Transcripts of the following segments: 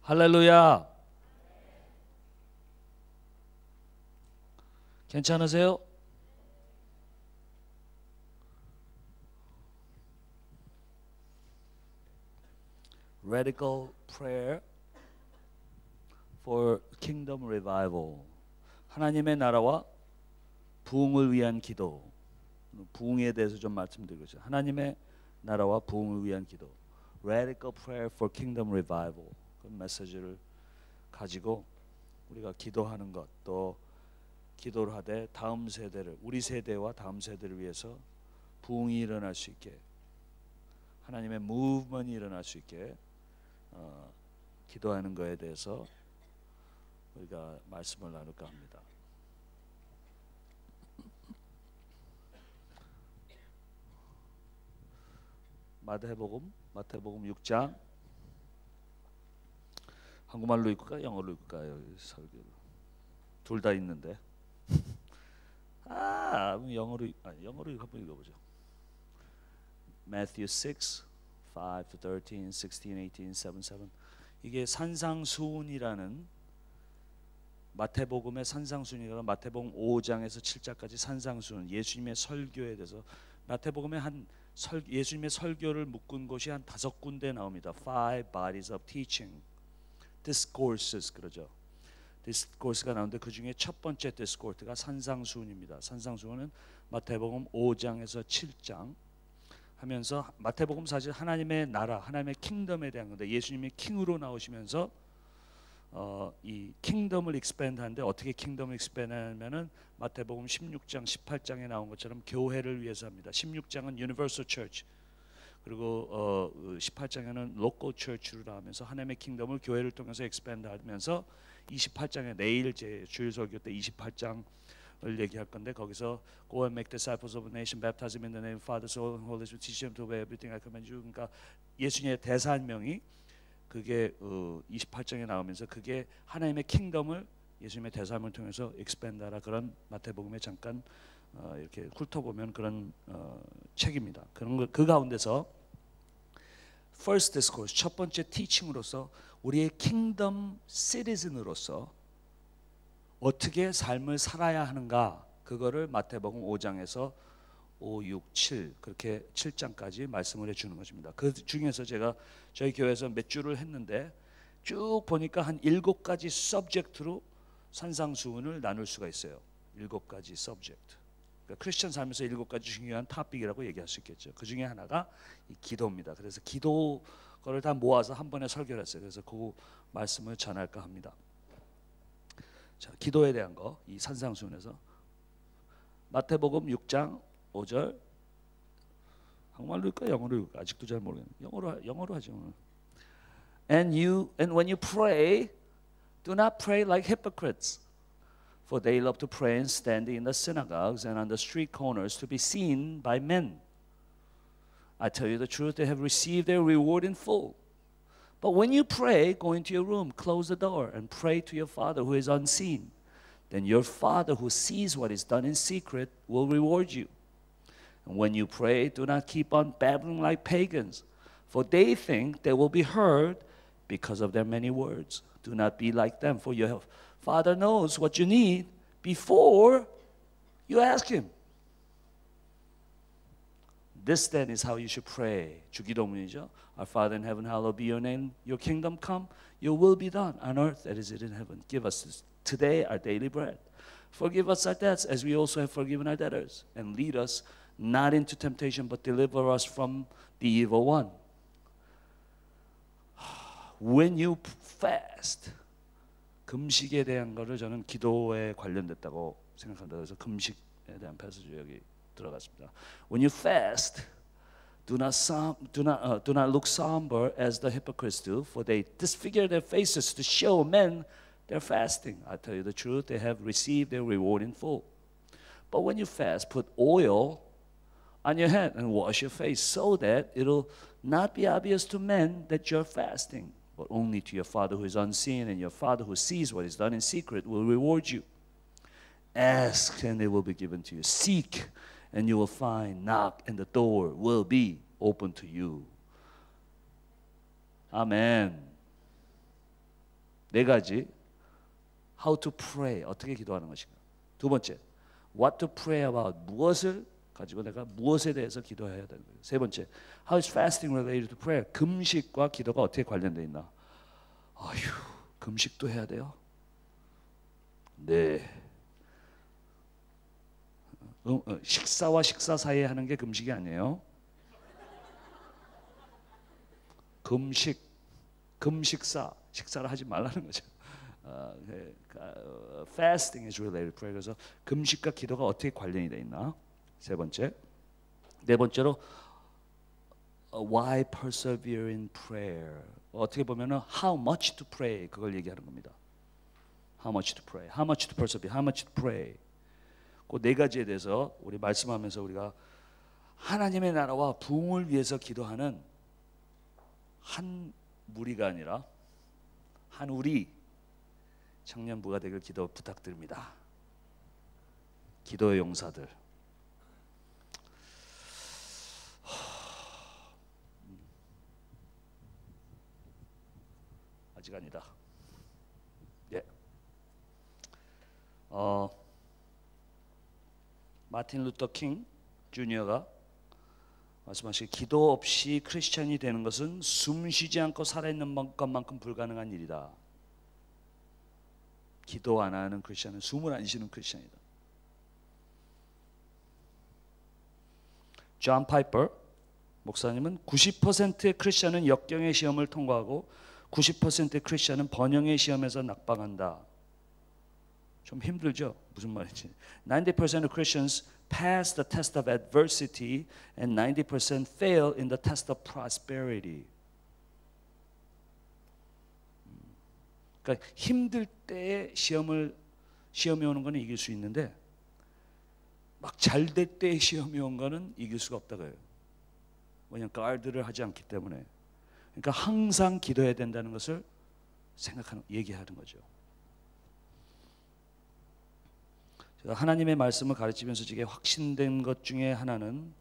할렐루야. 괜찮으세요? Radical prayer for kingdom revival. 하나님의 나라와 부흥을 위한 기도. 부흥에 대해서 좀 말씀드리겠습니다. 하나님의 나라와 부흥을 위한 기도. Radical prayer for kingdom revival. 그 메시지를 가지고 우리가 기도하는 것, 또 기도를 하되 다음 세대를, 우리 세대와 다음 세대를 위해서 부흥이 일어날 수 있게, 하나님의 무브먼이 일어날 수 있게 기도하는 것에 대해서 우리가 말씀을 나눌까 합니다. 마태복음 6장. 한국말로 읽을까 영어로 읽을까요? 설교 둘 다 있는데 영어로 한번 읽어보죠. Matthew 6, 5 to 13, 16, 18, 7, 7. 이게 산상수훈이라는 마태복음의 산상수훈이라는 마태복음 5장에서 7장까지 산상수훈, 예수님의 설교에 대해서 마태복음의 예수님의 설교를 묶은 곳이 한 5군데 나옵니다. Five bodies of teaching, discourses 그러죠. 디스코스가 나오는데 그 중에 첫 번째 디스코스가 산상수훈입니다. 산상수훈은 마태복음 5장에서 7장 하면서, 마태복음 사실 하나님의 나라, 하나님의 킹덤에 대한 건데, 예수님이 킹으로 나오시면서 이 킹덤을 익스펜드 하는데, 어떻게 킹덤을 익스펜드 하냐면은 마태복음 16장 18장에 나온 것처럼 교회를 위해서 합니다. 16장은 유니버설 처치, 그리고 18장에는 로컬 처치로 나오면서 하나님의 킹덤을 교회를 통해서 익스펜드 하면서, 28장에 내일 제 주일 설교 때 28장을 얘기할 건데, 거기서 Go and make disciples of the nation, baptize them in the name of Father, Son, and Holy Spirit, teach them to obey everything I command you. 그러니까 예수님의 대사명이 그게 28장에 나오면서 그게 하나님의 킹덤을 예수님의 대사명을 통해서 익스펜드하라, 그런 마태복음에 잠깐 이렇게 훑어보면 그런 책입니다. 그 가운데서 First Discourse, 첫 번째 티칭으로서 우리의 킹덤 시티즌으로서 어떻게 삶을 살아야 하는가, 그거를 마태복음 5장에서 5, 6, 7 그렇게 7장까지 말씀을 해주는 것입니다. 그 중에서 제가 저희 교회에서 몇 주를 했는데 쭉 보니까 한 7가지 서브젝트로 산상수훈을 나눌 수가 있어요. 7가지 서브젝트. 그러니까 크리스천 삶에서 7가지 중요한 토픽이라고 얘기할 수 있겠죠. 그 중에 하나가 이 기도입니다. 그래서 기도 거를 다 모아서 한 번에 설교를 했어요. 그래서 그 말씀을 전할까 합니다. 자, 기도에 대한 거, 이 산상수훈에서 마태복음 6장 5절, 한국말로 읽을까 영어로 읽을까 아직도 잘 모르겠네요. 영어로 하죠. And when you pray, do not pray like hypocrites, for they love to pray and stand in the synagogues and on the street corners to be seen by men. I tell you the truth, they have received their reward in full. But when you pray, go into your room, close the door, and pray to your Father who is unseen. Then your Father who sees what is done in secret will reward you. And when you pray, do not keep on babbling like pagans, for they think they will be heard because of their many words. Do not be like them, for your Father knows what you need before you ask Him. This then is how you should pray. 주기도문이죠. Our Father in heaven, hallowed be your name. Your kingdom come. Your will be done on earth as it is in heaven. Give us today our daily bread. Forgive us our debts as we also have forgiven our debtors. And lead us not into temptation, but deliver us from the evil one. When you fast, 금식에 대한 거를 저는 기도에 관련됐다고 생각합니다. 그래서 금식에 대한 패스지 여기 들어갔습니다. When you fast, do not look somber as the hypocrites do, for they disfigure their faces to show men they're fasting. I tell you the truth, they have received their reward in full. But when you fast, put oil on your head and wash your face, so that it'll not be obvious to men that you're fasting, but only to your Father who is unseen, and your Father who sees what is done in secret will reward you. Ask and it will be given to you. Seek and you will find. Knock and the door will be open to you. 아멘. 네 가지. How to pray. 어떻게 기도하는 것인가. 두 번째. What to pray about. 무엇을 가지고 내가 무엇에 대해서 기도해야 되는 거예요. 세 번째. How is fasting related to prayer. 금식과 기도가 어떻게 관련되어 있나. 아휴, 금식도 해야 돼요? 네. 식사와 식사 사이에 하는 게 금식이 아니에요. 식사를 하지 말라는 거죠. Fasting is related to prayer. 그래서 금식과 기도가 어떻게 관련이 돼 있나? 세 번째. 네 번째로 why persevere in prayer. 어떻게 보면은 how much to pray 그걸 얘기하는 겁니다. How much to pray, how much to persevere, how much to pray. 그 네 가지에 대해서 우리 말씀하면서 우리가 하나님의 나라와 부흥을 위해서 기도하는 한 무리가 아니라 한 우리 청년부가 되길 기도 부탁드립니다. 기도의 용사들. 아직 아니다. 예. 마틴 루터 킹 주니어가 말씀하시기 기도 없이 크리스천이 되는 것은 숨 쉬지 않고 살아있는 것만큼 불가능한 일이다. 기도 안 하는 크리스천은 숨을 안 쉬는 크리스천이다. 존 파이퍼 목사님은 90%의 크리스천은 역경의 시험을 통과하고 90%의 크리스천은 번영의 시험에서 낙방한다. 좀 힘들죠? 무슨 말인지. 90% of Christians pass the test of adversity and 90% fail in the test of prosperity. 그러니까 힘들 때 시험이 오는 거는 이길 수 있는데 막 잘 될 때 시험이 온 거는 이길 수가 없다고요. 왜냐하면 가드를 하지 않기 때문에. 그러니까 항상 기도해야 된다는 것을 얘기하는 거죠. 하나님의 말씀을 가르치면서 제게 확신된 것 중에 하나는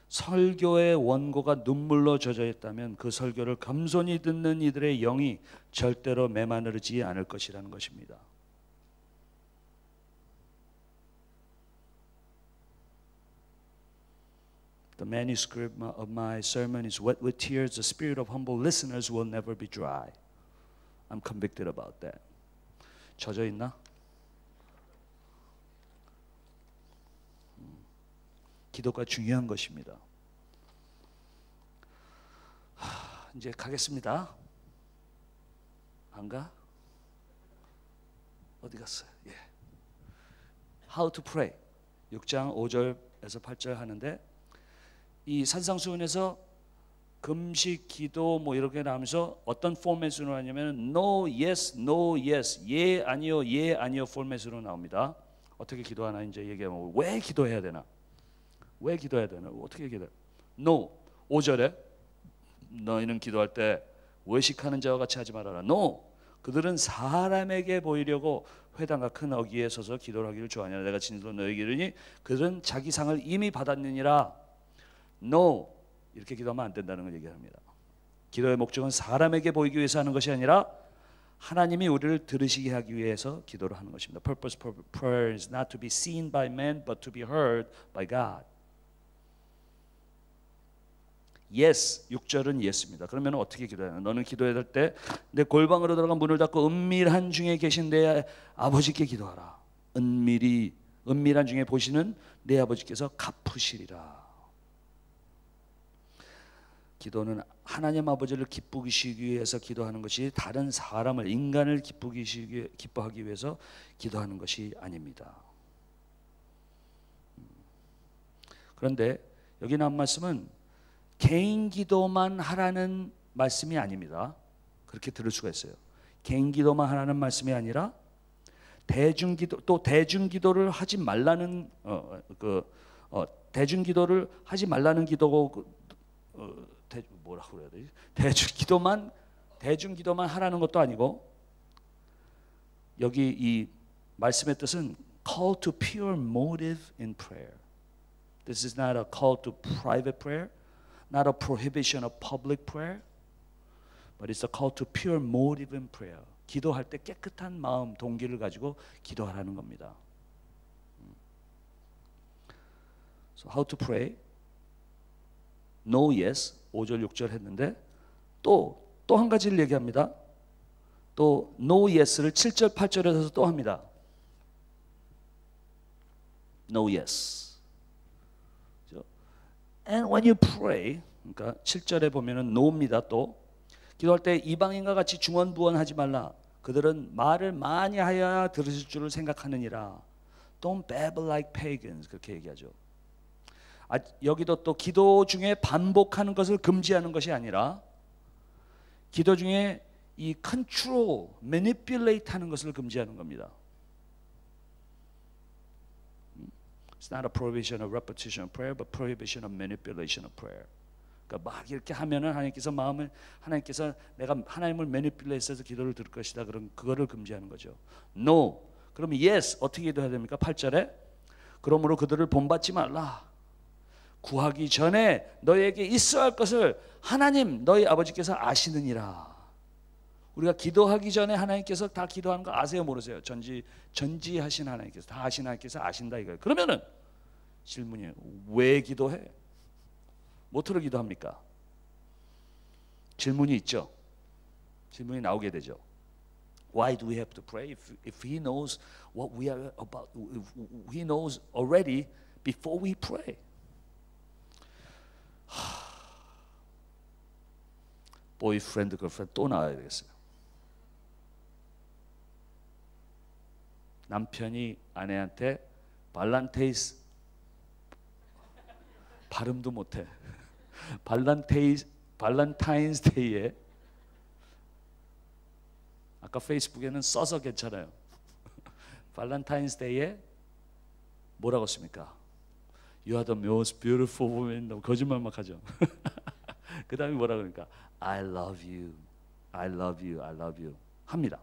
설교의 원고가 눈물로 젖어 있다면 그 설교를 겸손히 듣는 이들의 영이 절대로 메마르지 않을 것이라는 것입니다. The manuscript of my sermon is wet with tears. The spirit of humble listeners will never be dry. I'm convicted about that. 젖어 있나? 기도가 중요한 것입니다. 이제 가겠습니다. 안 가? 어디 갔어요? 예. How to pray 6장 5절에서 8절 하는데 이 산상수훈에서 금식, 기도 뭐 이렇게 나오면서 어떤 포맷으로 하냐면 no, yes, no, yes, 예, 아니요, 예, 아니요 포맷으로 나옵니다. 어떻게 기도하나 이제 얘기하면 왜 기도해야 되나? 왜 기도해야 되나? 어떻게 기도해? No. 5절에 너희는 기도할 때 외식하는 자와 같이 하지 말아라. No. 그들은 사람에게 보이려고 회당과 큰 어귀에 서서 기도를 하기를 좋아하냐. 내가 진실로 너희에게 이르니 그들은 자기 상을 이미 받았느니라. No. 이렇게 기도하면 안 된다는 걸 얘기합니다. 기도의 목적은 사람에게 보이기 위해서 하는 것이 아니라 하나님이 우리를 들으시게 하기 위해서 기도를 하는 것입니다. Purpose for prayer is not to be seen by men but to be heard by God. Yes, 6절은 yes입니다. 그러면 어떻게 기도해야 하나? 너는 기도해야 될 때 내 골방으로 들어가 문을 닫고 은밀한 중에 계신 내 아버지께 기도하라. 은밀한 중에 보시는 내 아버지께서 갚으시리라. 기도는 하나님 아버지를 기쁘시기 위해서 기도하는 것이 다른 사람을 인간을 기뻐하기 위해서 기도하는 것이 아닙니다. 그런데 여기 나온 말씀은 개인 기도만 하라는 말씀이 아닙니다. 그렇게 들을 수가 있어요. 개인 기도만 하라는 말씀이 아니라 대중기도 또 대중기도를 하지 말라는 대중기도를 하지 말라는 기도고 뭐라고 그래야 되지? 대중기도만 하라는 것도 아니고 여기 이 말씀의 뜻은 call to pure motive in prayer. This is not a call to private prayer. Not a prohibition of public prayer, but it's a call to pure motive in prayer. 기도할 때 깨끗한 마음, 동기를 가지고 기도하라는 겁니다. So how to pray? No, yes. 5절, 6절 했는데 또 한 가지를 얘기합니다. 또 no, yes를 7절, 8절에서 또 합니다. No, yes. And when you pray, 그러니까 7절에 보면은 no입니다. 또 기도할 때 이방인과 같이 중언부언하지 말라. 그들은 말을 많이 하여야 들으실 줄을 생각하느니라. Don't babble like pagans. 그렇게 얘기하죠. 여기도 또 기도 중에 반복하는 것을 금지하는 것이 아니라 기도 중에 이 control, manipulate 하는 것을 금지하는 겁니다. It's not a prohibition of repetition of prayer, but prohibition of manipulation of prayer. 그러니까 막 이렇게 하면은 하나님께서 내가 하나님을 manipulate해서 기도를 들을 것이다. 그런 그거를 금지하는 거죠. No. 그럼 yes 어떻게 기도해야 됩니까? 8절에 그러므로 그들을 본받지 말라. 구하기 전에 너희에게 있어야 할 것을 하나님 너희 아버지께서 아시느니라. 우리가 기도하기 전에 하나님께서 다 기도하는 거 아세요 모르세요? 전지하신 하나님께서 다 아신 하나님께서 아신다 이거예요. 그러면은 질문이에요. 왜 기도해? 뭐로 기도합니까? 질문이 있죠. 질문이 나오게 되죠. Why do we have to pray if He knows what we are about? If He knows already before we pray. 보이프렌드, 걸프렌드 또 나와야 되겠어요. 남편이 아내한테 발란테이스 발음도 못해. 발란타인스데이에 아까 페이스북에는 써서 괜찮아요. 발란타인스데이에 뭐라고 씁니까? You are the most beautiful woman. 거짓말 막 하죠. 그 다음에 뭐라 그러니까 I love you, I love you, I love you 합니다.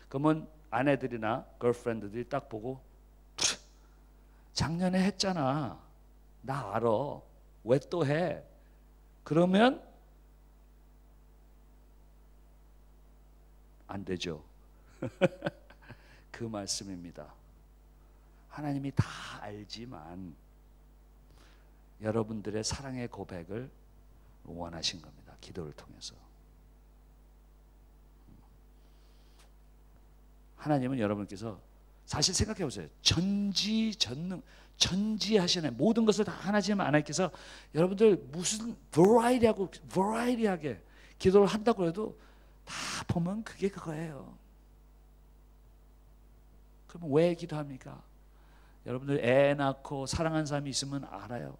그러면 아내들이나 걸프렌드들이 딱 보고 작년에 했잖아. 나 알아. 왜 또 해? 그러면 안 되죠. 그 말씀입니다. 하나님이 다 알지만 여러분들의 사랑의 고백을 원하신 겁니다. 기도를 통해서. 하나님은 여러분께서 사실 생각해 보세요. 전지하시는 모든 것을 다 하나지만 하나님께서 여러분들 무슨 버라이티하게 기도를 한다고 해도 다 보면 그게 그거예요. 그럼 왜 기도합니까? 여러분들 애 낳고 사랑하는 사람이 있으면 알아요.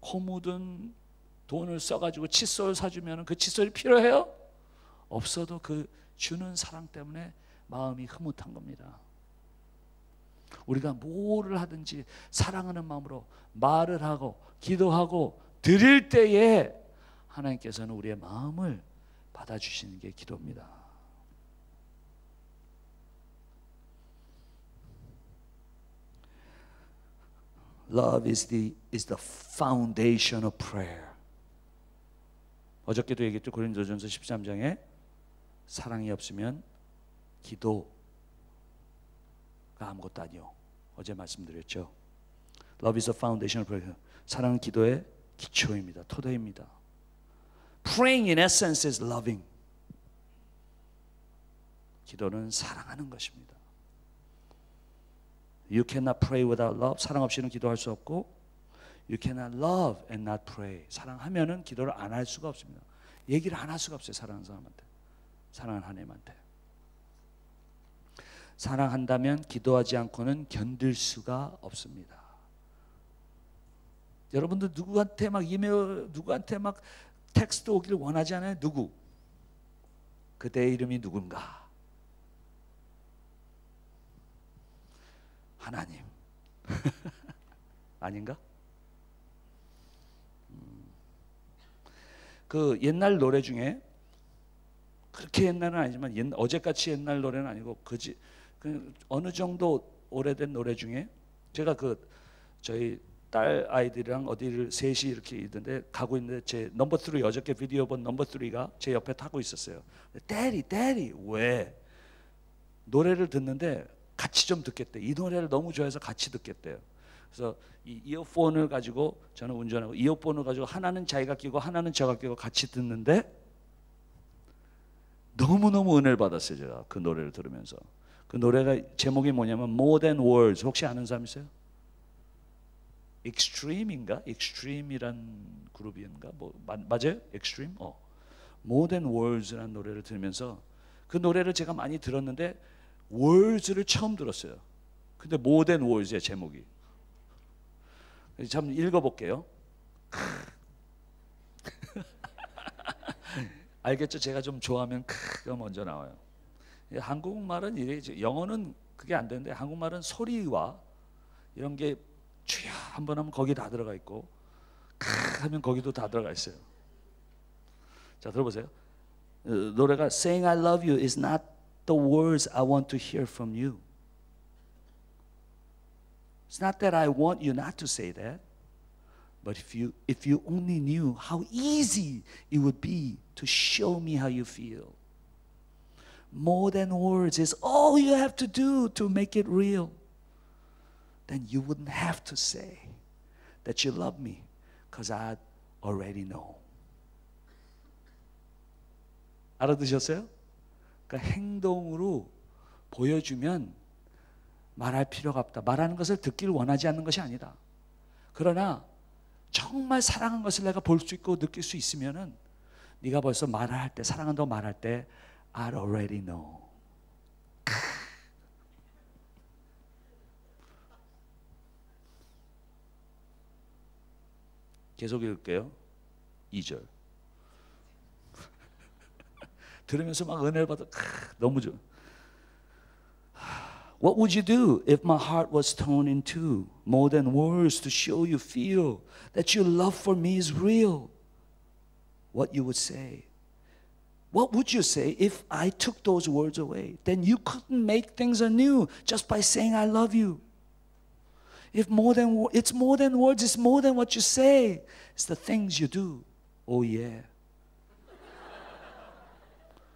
코 묻은 돈을 써가지고 칫솔 사주면 그 칫솔이 필요해요? 없어도 그 주는 사랑 때문에 마음이 흐뭇한 겁니다. 우리가 뭐를 하든지 사랑하는 마음으로 말을 하고 기도하고 드릴 때에 하나님께서는 우리의 마음을 받아주시는 게 기도입니다. Love is the foundation of prayer. 어저께도 얘기했죠. 고린도전서 13장에 사랑이 없으면 기도가 아무것도 아니요. 어제 말씀드렸죠. Love is the foundation of prayer. 사랑은 기도의 기초입니다. 토대입니다. Praying in essence is loving. 기도는 사랑하는 것입니다. You cannot pray without love. 사랑 없이는 기도할 수 없고 You cannot love and not pray. 사랑하면은 기도를 안 할 수가 없습니다. 얘기를 안 할 수가 없어요. 사랑하는 사람한테. 사랑하는 하나님한테. 사랑한다면 기도하지 않고는 견딜 수가 없습니다. 여러분들 누구한테 막 이메일, 누구한테 막 텍스트 오기를 원하지 않아요? 누구? 그대의 이름이 누군가? 하나님. 아닌가? 그 옛날 노래 중에 그렇게 옛날은 아니지만 어제같이 옛날 노래는 아니고 어느 정도 오래된 노래 중에 제가 저희 딸 아이들이랑 어디를 셋이 이렇게 있는데 가고 있는데 제 넘버 3 어저께 비디오 본 넘버 3가 제 옆에 타고 있었어요. Daddy 왜? 노래를 듣는데 같이 좀 듣겠대. 이 노래를 너무 좋아해서 같이 듣겠대요. 그래서 이 이어폰을 가지고 저는 운전하고 이어폰을 가지고 하나는 자기가 끼고 하나는 제가 끼고 같이 듣는데 너무너무 은혜를 받았어요. 제가 그 노래를 들으면서. 그 노래가 제목이 뭐냐면 More Than Words. 혹시 아는 사람 있어요? Extreme인가? Extreme이란 그룹인가? 뭐 맞아요? Extreme? More Than Words라는 노래를 들으면서 그 노래를 제가 많이 들었는데 Words를 처음 들었어요. 근데 More Than Words의 제목이. 잠 읽어볼게요. 알겠죠? 제가 좀 좋아하면 크가 먼저 나와요. 한국말은 이래, 영어는 그게 안 되는데 한국말은 소리와 이런 게 주야 한번 하면 거기 다 들어가 있고 크 하면 거기도 다 들어가 있어요. 자, 들어보세요. 노래가 Saying I love you is not the words I want to hear from you. It's not that I want you not to say that. But if you only knew how easy it would be to show me how you feel. More than words is all you have to do to make it real. Then you wouldn't have to say that you love me because I already know. 알아두셨어요? 그러니까 행동으로 보여주면 말할 필요가 없다. 말하는 것을 듣기를 원하지 않는 것이 아니다. 그러나 정말 사랑한 것을 내가 볼 수 있고 느낄 수 있으면은 네가 벌써 말할 때 사랑한다고 말할 때 I already know. 계속 읽을게요. 2절. 들으면서 막 은혜를 받아. 너무 좋아. What would you do if my heart was torn in two, more than words to show you feel that your love for me is real? What you would say? What would you say if I took those words away? Then you couldn't make things anew just by saying I love you. If it's more than words, it's more than what you say. It's the things you do. Oh yeah.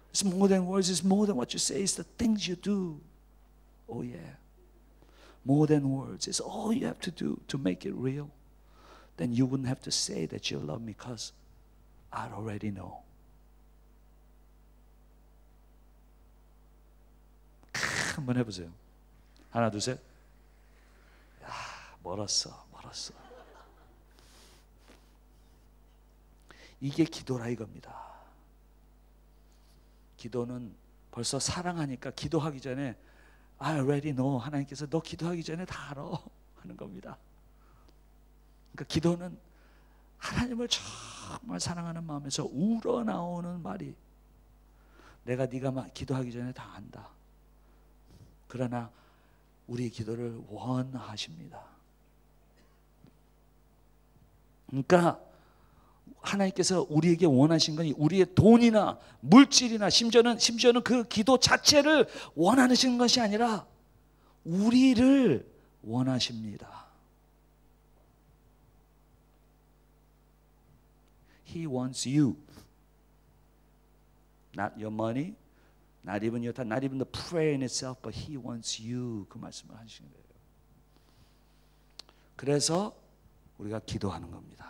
It's more than words, it's more than what you say, it's the things you do. Oh yeah. More than words, it's all you have to do to make it real. Then you wouldn't have to say that you love me because I already know. 한번 해보세요. 하나, 둘, 셋. 야, 멀었어. 이게 기도라 이겁니다. 기도는 벌써 사랑하니까 기도하기 전에 I already know. 하나님께서 너 기도하기 전에 다 알아 하는 겁니다. 그러니까 기도는 하나님을 정말 사랑하는 마음에서 우러나오는 말이 내가 네가 기도하기 전에 다 안다. 그러나 우리의 기도를 원하십니다. 그러니까 하나님께서 우리에게 원하신 건 우리의 돈이나 물질이나 심지어는 그 기도 자체를 원하시는 것이 아니라 우리를 원하십니다. He wants you. Not your money, not even your time, not even the prayer in itself, but He wants you. 그 말씀을 하시는 거예요. 그래서 우리가 기도하는 겁니다.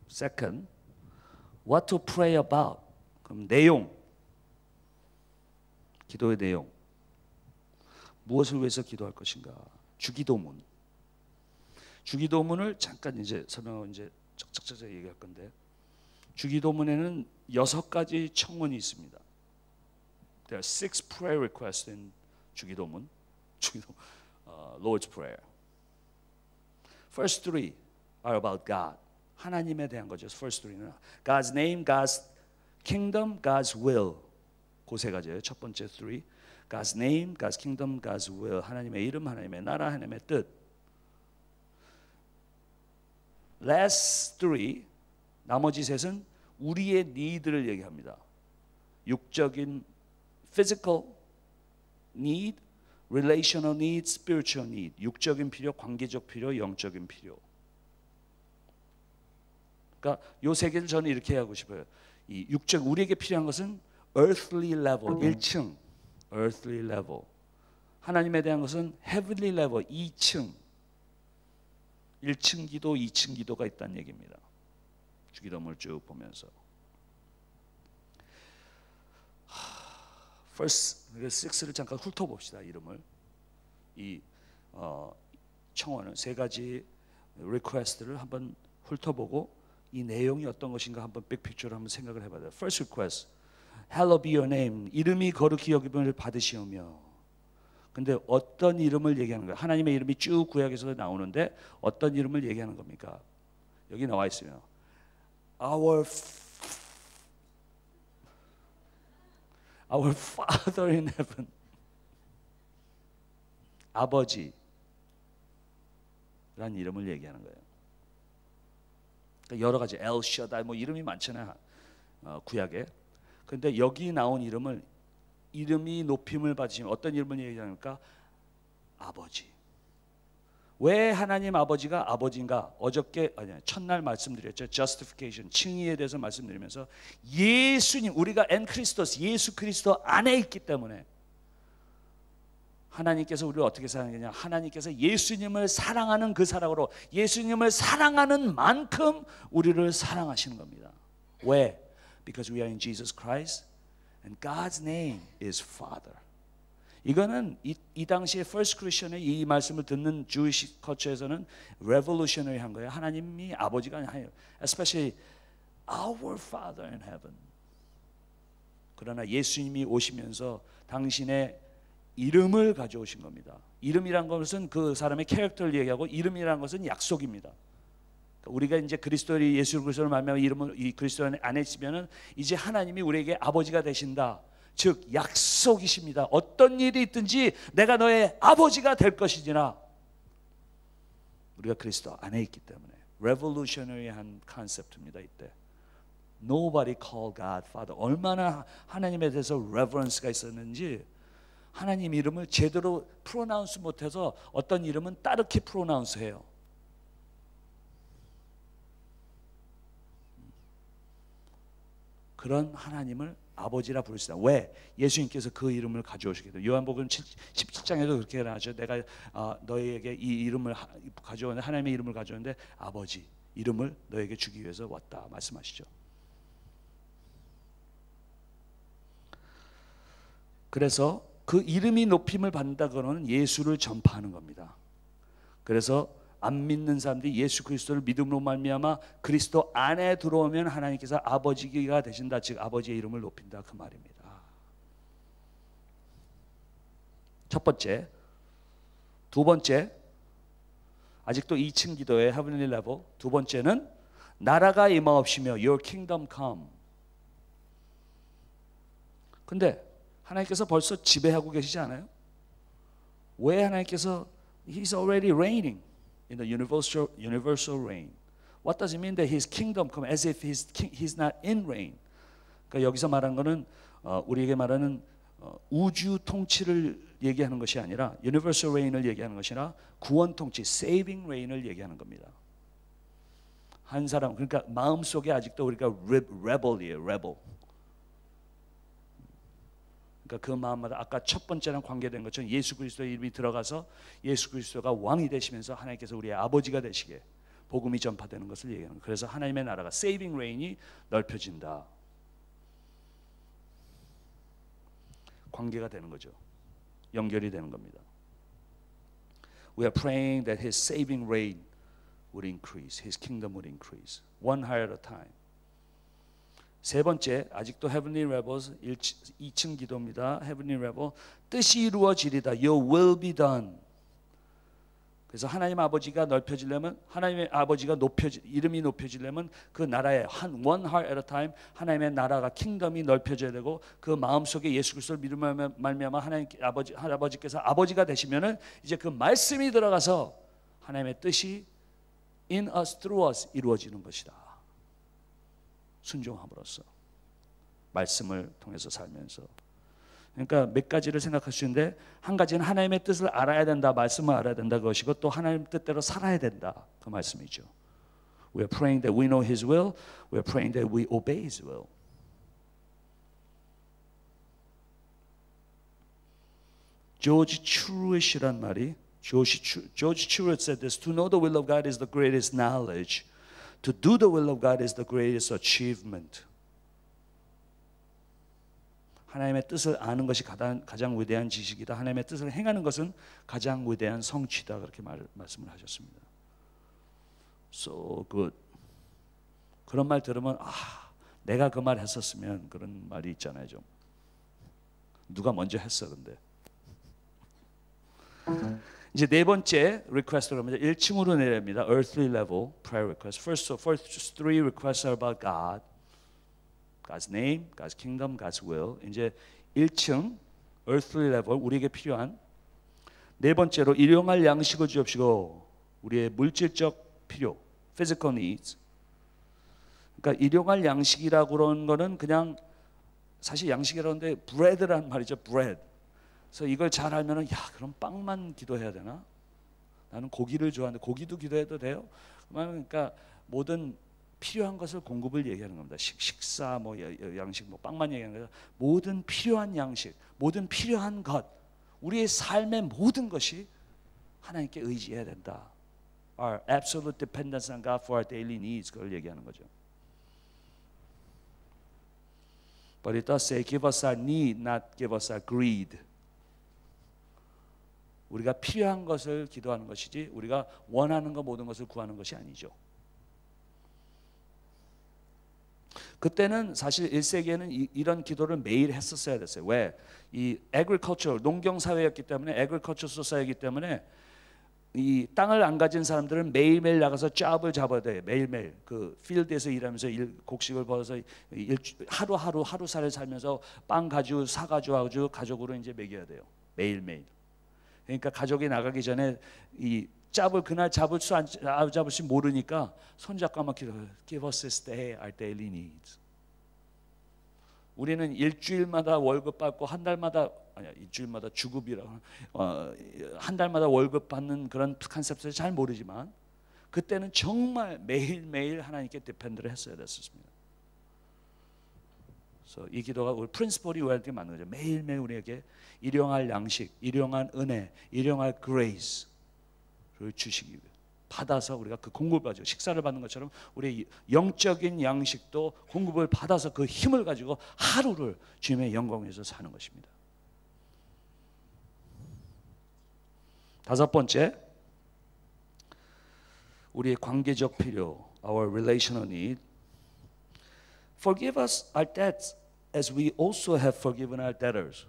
Second, what to pray about. 그럼 내용, 기도의 내용. 무엇을 위해서 기도할 것인가? 주기도문. 주기도문을 잠깐 이제 설명하고 이제 쩍쩍쩍 얘기할 건데, 주기도문에는 6가지 청원이 있습니다. There are 6 prayer requests in 주기도문. Lord's Prayer. First 3 are about God. 하나님에 대한 거죠. First 3는 God's name, God's kingdom, God's will. 그 3가지예요. 첫 번째 3. God's name, God's kingdom, God's will. 하나님의 이름, 하나님의 나라, 하나님의 뜻. Last 3, 나머지 셋은 우리의 니드를 얘기합니다. 육적인 physical need, relational need, spiritual need. 육적인 필요, 관계적 필요, 영적인 필요. 그러니까 요 세 개를 저는 이렇게 하고 싶어요. 이 육적 우리에게 필요한 것은 earthly level 1층, earthly level. 하나님에 대한 것은 heavenly level 2층. 1층 기도, 2층 기도가 있다는 얘기입니다. 주기도문을 쭉 보면서 First 6를 잠깐 훑어봅시다. 이름을 이 청원은 세 가지 리퀘스트를 한번 훑어보고 이 내용이 어떤 것인가 한번 빅픽처로 한번 생각을 해봐야 돼요. First request, Hallowed be your name. 이름이 거룩히 여김을 받으시오며. 근데 어떤 이름을 얘기하는 거예요? 하나님의 이름이 쭉 구약에서 나오는데 어떤 이름을 얘기하는 겁니까? 여기 나와 있어요. Our Father in heaven. 아버지라는 이름을 얘기하는 거예요. 그러니까 여러 가지 El Shaddai 뭐 이름이 많잖아요. 구약에. 근데 여기 나온 이름이 높임을 받으시면 어떤 이름을 얘기하니까 아버지. 왜 하나님 아버지가 아버지인가? 첫날 말씀드렸죠. Justification, 칭의에 대해서 말씀드리면서 예수님, 우리가 엔크리스토스, 예수 그리스도 안에 있기 때문에 하나님께서 우리를 어떻게 사랑하느냐? 하나님께서 예수님을 사랑하는 그 사랑으로 예수님을 사랑하는 만큼 우리를 사랑하시는 겁니다. 왜? Because we are in Jesus Christ and God's name is Father. 이거는 이 당시에 First Christian의 이 말씀을 듣는 Jewish culture에서는 revolutionary 한 거예요. 하나님이 아버지가 아니에요. Especially our Father in heaven. 그러나 예수님이 오시면서 당신의 이름을 가져오신 겁니다. 이름이란 것은 그 사람의 캐릭터를 얘기하고 이름이란 것은 약속입니다. 우리가 이제 그리스도의 예수 그리스도를 말미암아 이름을 이 그리스도 안에 있으면은 이제 하나님이 우리에게 아버지가 되신다. 즉 약속이십니다. 어떤 일이 있든지 내가 너의 아버지가 될 것이지나 우리가 그리스도 안에 있기 때문에 revolutionary한 컨셉트입니다. 이때 Nobody called God Father. 얼마나 하나님에 대해서 reverence가 있었는지 하나님 이름을 제대로 프로나운스 못해서 어떤 이름은 따르게 프로나운스해요. 그런 하나님을 아버지라 부르시다. 왜? 예수님께서 그 이름을 가져오시게 돼요. 요한복음 17장에도 그렇게 나죠. 내가 너희에게 이 이름을 가져오는데 하나님의 이름을 가져오는데 아버지 이름을 너에게 주기 위해서 왔다 말씀하시죠. 그래서 그 이름이 높임을 받는다고는 예수를 전파하는 겁니다. 그래서 안 믿는 사람들이 예수 그리스도를 믿음으로 말미암아 그리스도 안에 들어오면 하나님께서 아버지가 되신다. 즉 아버지의 이름을 높인다 그 말입니다. 첫 번째. 두 번째, 아직도 2층 기도의 heavenly level. 두 번째는 나라가 임하옵시며 your kingdom come. 근데 하나님께서 벌써 지배하고 계시지 않아요? 왜 하나님께서 He's already reigning in the universal reign. What does it mean that His kingdom come as if He's not in reign? 그러니까 여기서 말하는 것은 우리에게 말하는 우주 통치를 얘기하는 것이 아니라 universal reign을 얘기하는 것이 아니라 구원 통치, saving reign을 얘기하는 겁니다. 한 사람 그러니까 마음속에 아직도 우리가 rebel이에요, rebel. 그러니까 그 마음마다 아까 첫 번째랑 관계된 것처럼 예수 그리스도의 이름이 들어가서 예수 그리스도가 왕이 되시면서 하나님께서 우리의 아버지가 되시게 복음이 전파되는 것을 얘기하는 거예요. 그래서 하나님의 나라가 세이빙 레인이 넓혀진다. 관계가 되는 거죠. 연결이 되는 겁니다. We are praying that His saving reign would increase, His kingdom would increase, one higher at a time. 세 번째, 아직도 Heavenly Rebels 2층 기도입니다. Heavenly Rebel, 뜻이 이루어지리다. Your will be done. 그래서 하나님 아버지가 넓혀지려면 하나님의 아버지가 이름이 높여지려면 그 나라의 one heart at a time 하나님의 나라가 킹덤이 넓혀져야 되고 그 마음속에 예수 그리스도를 믿으며 말미암아 하나님 아버지께서 아버지가 되시면은 이제 그 말씀이 들어가서 하나님의 뜻이 in us, through us 이루어지는 것이다. 순종함으로써 말씀을 통해서 살면서. 그러니까 몇 가지를 생각할 수 있는데 한 가지는 하나님의 뜻을 알아야 된다. 말씀을 알아야 된다 것이고 또 하나님 뜻대로 살아야 된다. 그 말씀이죠. We are praying that we know His will. We are praying that we obey His will. 조지 추루엣이란 말이 George Truett said this. To know the will of God is the greatest knowledge. To do the will of God is the greatest achievement. 하나님의 뜻을 아는 것이 가장 위대한 지식이다. 하나님의 뜻을 행하는 것은 가장 위대한 성취다. 그렇게 말씀을 하셨습니다. So good. 그런 말 들으면 내가 그 말 했었으면 그런 말이 있잖아요. 좀 누가 먼저 했어 근데. 이제 네 번째 리퀘스트로 가면 1층으로 내려옵니다. Earthly level prayer request. First three requests are about God. God's name, God's kingdom, God's will. 이제 1층 earthly level 우리에게 필요한 네 번째로 일용할 양식을 주옵시고 우리의 물질적 필요, physical needs. 그러니까 일용할 양식이라고 그러는 거는 그냥 사실 양식이라고 하는데 bread라는 말이죠. bread. 그래서 이걸 잘 알면은 그럼 빵만 기도해야 되나? 나는 고기를 좋아하는데 고기도 기도해도 돼요? 그러니까 모든 필요한 것을 공급을 얘기하는 겁니다. 식사 뭐 양식 뭐 빵만 얘기하는 거죠. 모든 필요한 양식, 모든 필요한 것, 우리의 삶의 모든 것이 하나님께 의지해야 된다. Our absolute dependence on God for our daily needs 그걸 얘기하는 거죠. But it does say give us our need, not give us our greed. 우리가 필요한 것을 기도하는 것이지 우리가 원하는 것 모든 것을 구하는 것이 아니죠. 그때는 사실 1세기에는 이런 기도를 매일 했었어야 됐어요. 왜? 이 agriculture, 농경사회였기 때문에 agriculture society이기 때문에 이 땅을 안 가진 사람들은 매일매일 나가서 잡을 잡아야 돼요. 매일매일 그 필드에서 일하면서 곡식을 벌어서 하루살을 살면서 빵 가지고 사 가지고 가족으로 이제 먹여야 돼요. 매일매일. 그러니까 가족이 나가기 전에 이 짭을 그날 잡을지 모르니까 손잡고 막 기도해요. Give us this day our daily needs. 우리는 일주일마다 월급 받고 한 달마다 일주일마다 주급이라고 한 달마다 월급 받는 그런 컨셉을 잘 모르지만 그때는 정말 매일매일 하나님께 디펜드를 했어야 됐었습니다. 그래서 이 기도가 우리 프린시플이 우리한테 맞는 거죠. 매일매일 우리에게 일용할 양식, 일용할 은혜, 일용할 그레이스를 주시기 위해 받아서 우리가 그 공급을 가지고 식사를 받는 것처럼 우리의 영적인 양식도 공급을 받아서 그 힘을 가지고 하루를 주님의 영광 위에서 사는 것입니다. 다섯 번째, 우리의 관계적 필요, our relational need. Forgive us our debts as we also have forgiven our debtors.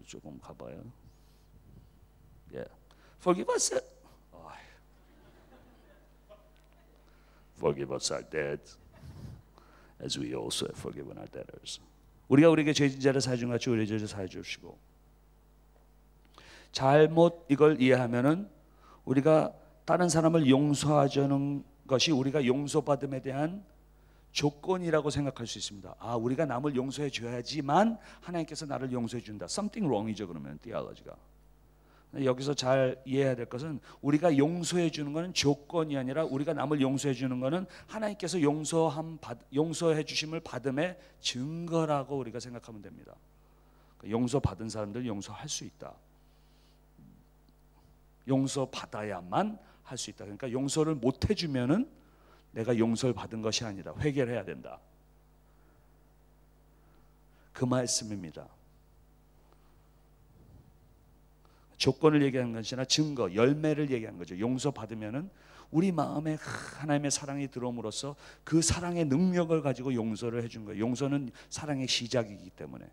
조금 가봐요. Yeah. Forgive us. Forgive us our debts as we also have forgiven our debtors. 우리가 우리에게 죄진자를 사해 준 같이 우리 죄를 사해 주시고. 잘못 이걸 이해하면은 우리가 다른 사람을 용서하자는 것이 우리가 용서받음에 대한 조건이라고 생각할 수 있습니다. 우리가 남을 용서해 줘야지만 하나님께서 나를 용서해 준다. Something wrong이죠. 그러면 theology가. 여기서 잘 이해해야 될 것은 우리가 용서해 주는 것은 조건이 아니라 우리가 남을 용서해 주는 것은 하나님께서 용서해 주심을 받음의 증거라고 우리가 생각하면 됩니다. 용서받은 사람들 용서할 수 있다. 용서받아야만 할 수 있다. 그러니까 용서를 못 해주면은 내가 용서를 받은 것이 아니라 회개해야 된다. 그 말씀입니다. 조건을 얘기하는 것이 아니라 증거, 열매를 얘기하는 거죠. 용서받으면은 우리 마음에 하나님의 사랑이 들어옴으로써 그 사랑의 능력을 가지고 용서를 해준 거예요. 용서는 사랑의 시작이기 때문에.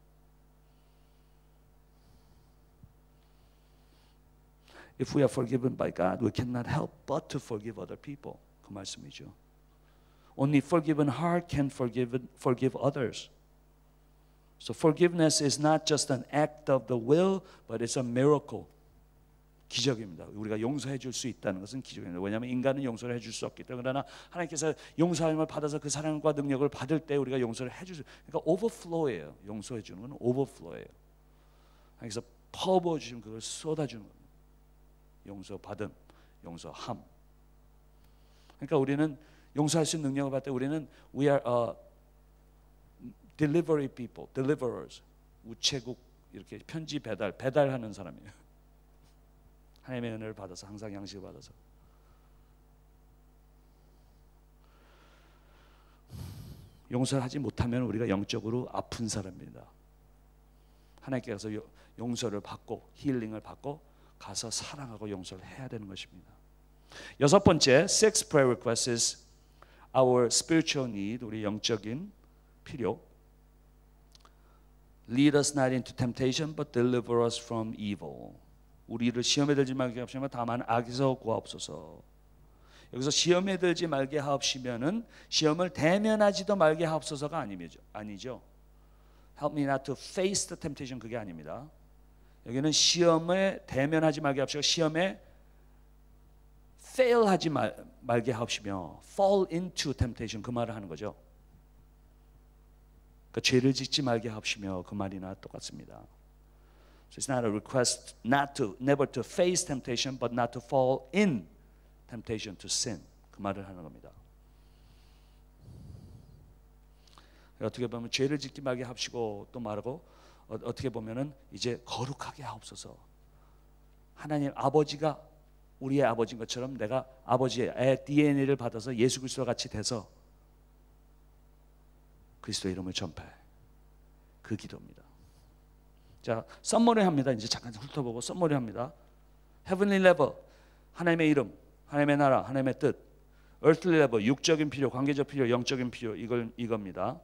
If we are forgiven by God, we cannot help but to forgive other people. 그 말씀이죠. Only forgiven heart can forgive others. So forgiveness is not just an act of the will, but it's a miracle. 기적입니다. 우리가 용서해 줄 수 있다는 것은 기적입니다. 왜냐하면 인간은 용서를 해줄 수 없기 때문에. 그러나 하나님께서 용서함을 받아서 그 사랑과 능력을 받을 때 우리가 용서를 해줄 수, 그러니까 오버플로우예요. 용서해 주는 건 오버플로우예요. 하나님께서 퍼부어 주시면 그걸 쏟아주는 겁니다. 용서 받음, 용서함. 그러니까 우리는 용서할 수 있는 능력을 받을 때 우리는 we are delivery people, deliverers. 우체국 이렇게 편지 배달하는 사람이에요. 하나님의 은혜를 받아서 항상 양식을 받아서. 용서를 하지 못하면 우리가 영적으로 아픈 사람입니다. 하나님께서 용서를 받고 힐링을 받고 가서 사랑하고 용서를 해야 되는 것입니다. 여섯 번째, sixth prayer request is our spiritual need, 우리 영적인 필요. Lead us not into temptation, but deliver us from evil. 우리를 시험에 들지 말게 하옵시며 다만 악에서 구하옵소서. 여기서 시험에 들지 말게 하옵시면은 시험을 대면하지도 말게 하옵소서가 아니죠. Help me not to face the temptation, 그게 아닙니다. 여기는 시험에 대면하지 말게 하옵시고 시험에 fail하지 말게 하옵시며 fall into temptation, 그 말을 하는 거죠. 그러니까 죄를 짓지 말게 하옵시며 그 말이나 똑같습니다. So it's not a request never to face temptation, but not to fall in temptation to sin. 그 말을 하는 겁니다. 어떻게 보면 죄를 짓지 말게 하옵시고 또 말하고 어떻게 보면은 이제 거룩하게 하옵소서. 하나님 아버지가 우리의 아버지인 것처럼 내가 아버지의 DNA를 받아서 예수 그리스도와 같이 돼서 그리스도의 이름을 전파해. 그 기도입니다. 자, 썸머리 합니다. 이제 잠깐 훑어보고 썸머리 합니다. Heavenly level, 하나님의 이름, 하나님의 나라, 하나님의 뜻. Earthly level, 육적인 필요, 관계적 필요, 영적인 필요, 이겁니다.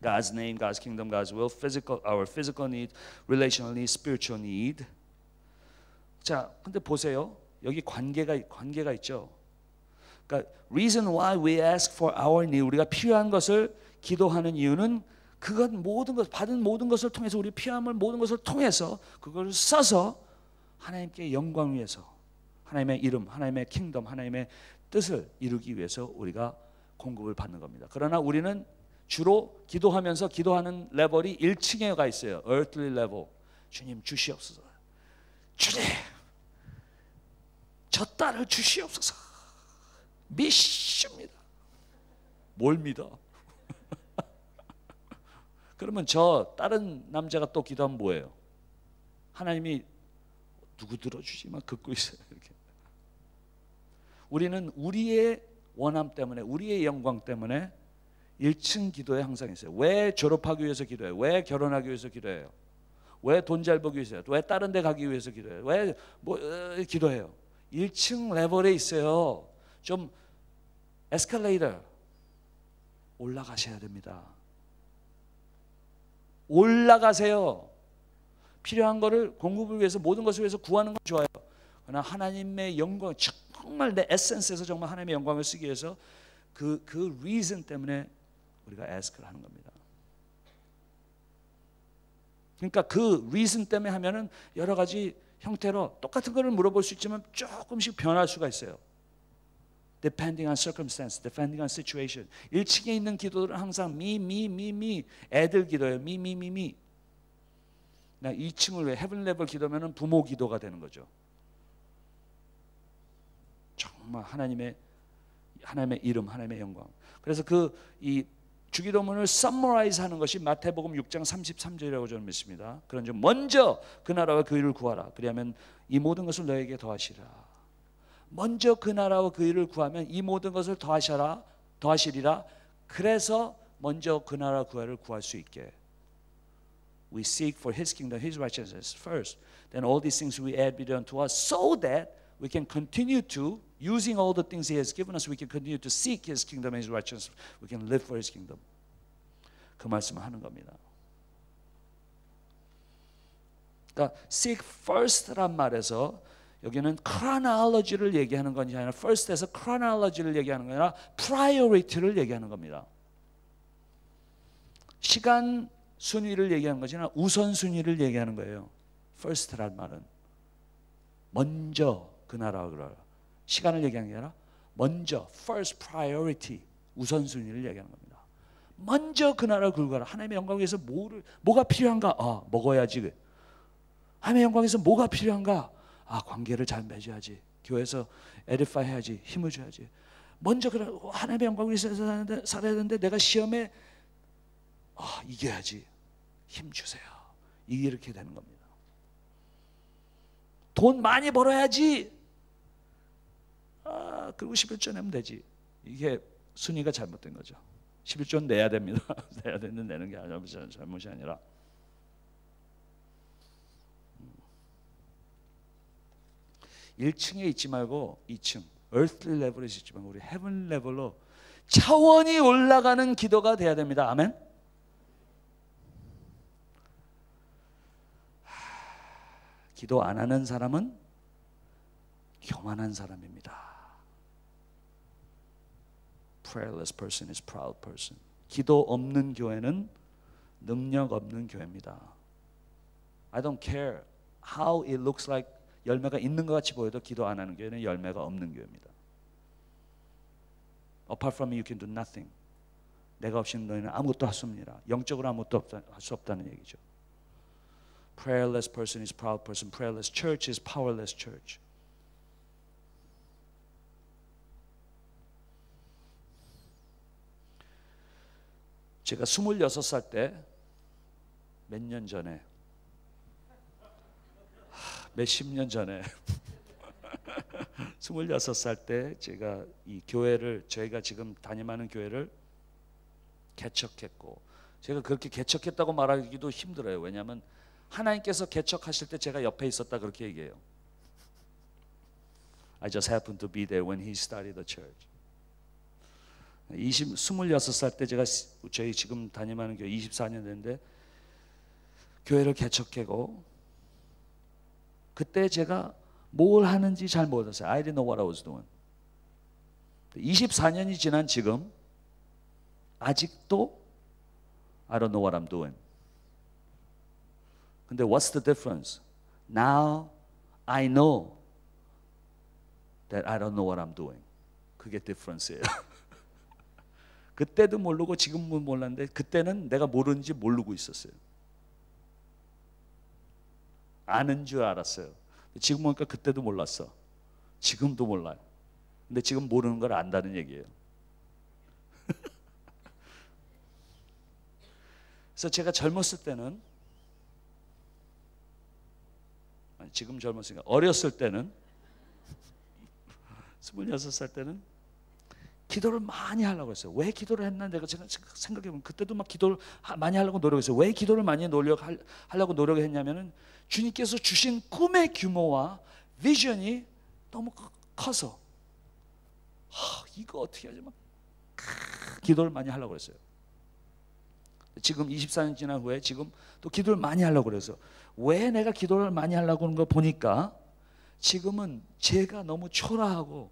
God's name, God's kingdom, God's will, our physical need, relational need, spiritual need. 자, 근데 보세요. 여기 관계가 있죠. 그러니까 reason why we ask for our need, 우리가 필요한 것을 기도하는 이유는 그건 모든 것 받은 모든 것을 통해서 우리 필요함을 모든 것을 통해서 그걸 써서 하나님께 영광 위해서 하나님의 이름, 하나님의 킹덤, 하나님의 뜻을 이루기 위해서 우리가 공급을 받는 겁니다. 그러나 우리는 주로 기도하면서 기도하는 레벨이 1층에 가 있어요. earthly level. 주님 주시옵소서. 주님 저 딸을 주시옵소서. 믿습니다. 뭘 믿어? 그러면 저 다른 남자가 또 기도하면 뭐예요? 하나님이 누구 들어주지? 막 긋고 있어요. 이렇게. 우리는 우리의 원함 때문에 우리의 영광 때문에 1층 기도에 항상 있어요. 왜 졸업하기 위해서 기도해요? 왜 결혼하기 위해서 기도해요? 왜 돈 잘 벌기 위해서? 왜 다른 데 가기 위해서 기도해요? 왜 기도해요? 1층 레벨에 있어요. 좀 에스컬레이터 올라가셔야 됩니다. 올라가세요. 필요한 거를 공급을 위해서 모든 것을 위해서 구하는 건 좋아요. 그러나 하나님의 영광, 정말 내 에센스에서 정말 하나님의 영광을 쓰기 위해서 그 reason 때문에 우리가 ask를 하는 겁니다. 그러니까 그 reason 때문에 하면은 여러 가지 형태로 똑같은 거를 물어볼 수 있지만 조금씩 변할 수가 있어요. Depending on circumstance, depending on situation. 1층에 있는 기도들은 항상 me. 애들 기도예요. me. 나 2층을 왜 heaven level 기도면은 부모 기도가 되는 거죠. 정말 하나님의 이름, 하나님의 영광. 그래서 이 주기도문을 summarize 하는 것이 마태복음 6장 33절이라고 저는 믿습니다. 그런 점 먼저 그 나라와 그 일을 구하라. 그리하면 이 모든 것을 너에게 더하시라. 먼저 그 나라와 그 일을 구하면 이 모든 것을 더하시리라. 그래서 먼저 그 나라 그 일을 구할 수 있게. We seek for His kingdom, His righteousness first. Then all these things we add unto us, so that we can continue to, using all the things He has given us, we can continue to seek His kingdom and His righteousness. We can live for His kingdom. 그 말씀을 하는 겁니다. 그러니까 seek first란 말에서 여기는 chronology를 얘기하는 것이 아니라 first에서 chronology를 얘기하는 게 아니라 priority를 얘기하는 겁니다. 시간 순위를 얘기하는 것이 아니라 우선순위를 얘기하는 거예요. first란 말은. 먼저 그 나라와 그러라. 시간을 얘기하는 게 아니라 먼저 first priority, 우선순위를 얘기하는 겁니다. 먼저 그 나라를 굴거라. 하나님의 영광을 위해서 뭐가 필요한가? 먹어야지. 하나님의 영광을 위해서 뭐가 필요한가? 관계를 잘 맺어야지. 교회에서 에디파이 해야지. 힘을 줘야지. 먼저 하나님의 영광을 위해서 살아야 되는데 내가 시험에 이겨야지. 힘 주세요. 이렇게 되는 겁니다. 돈 많이 벌어야지. 그리고 11조 내면 되지. 이게 순위가 잘못된 거죠. 11조는 내야 됩니다. 내야 되는데 내는 게 잘못이 아니라 1층에 있지 말고 2층 earthly level에 있지 말고 우리 heavenly level로 차원이 올라가는 기도가 돼야 됩니다. 아멘. 기도 안 하는 사람은 교만한 사람입니다. Prayerless person is proud person. 기도 없는 교회는 능력 없는 교회입니다. I don't care how it looks like 열매가 있는 것 같이 보여도 기도 안 하는 교회는 열매가 없는 교회입니다. Apart from me you can do nothing. 내가 없이는 너희는 아무것도 할 수 없느니라. 영적으로 아무것도 할 수 없다는 얘기죠. Prayerless person is proud person. Prayerless church is powerless church. 제가 26살 때 몇 년 전에 몇십 년 전에 26살 때 제가 이 교회를 저희가 지금 담임하는 교회를 개척했고 제가 그렇게 개척했다고 말하기도 힘들어요. 왜냐하면 하나님께서 개척하실 때 제가 옆에 있었다 그렇게 얘기해요. I just happened to be there when he started the church. 26살 때 제가 저희 지금 담임하는 교회 24년 됐는데 교회를 개척하고 그때 제가 뭘 하는지 잘 몰랐어요. I didn't know what I was doing. 24년이 지난 지금 아직도 I don't know what I'm doing. 근데 what's the difference? Now I know that I don't know what I'm doing. 그게 difference예요. 그때도 모르고 지금은 몰랐는데 그때는 내가 모르는지 모르고 있었어요. 아는 줄 알았어요. 지금 보니까 그때도 몰랐어. 지금도 몰라요. 근데 지금 모르는 걸 안다는 얘기예요. 그래서 제가 젊었을 때는 지금 젊었으니까 어렸을 때는 26살 때는 기도를 많이 하려고 했어요. 왜 기도를 했나 내가 생각해보면 그때도 막 기도를 많이 하려고 노력했어요. 왜 기도를 많이 하려고 노력했냐면은 주님께서 주신 꿈의 규모와 비전이 너무 커서 이거 어떻게 하지? 막 기도를 많이 하려고 했어요. 지금 24년 지난 후에 지금 또 기도를 많이 하려고 그래서 왜 내가 기도를 많이 하려고 하는 거 보니까 지금은 제가 너무 초라하고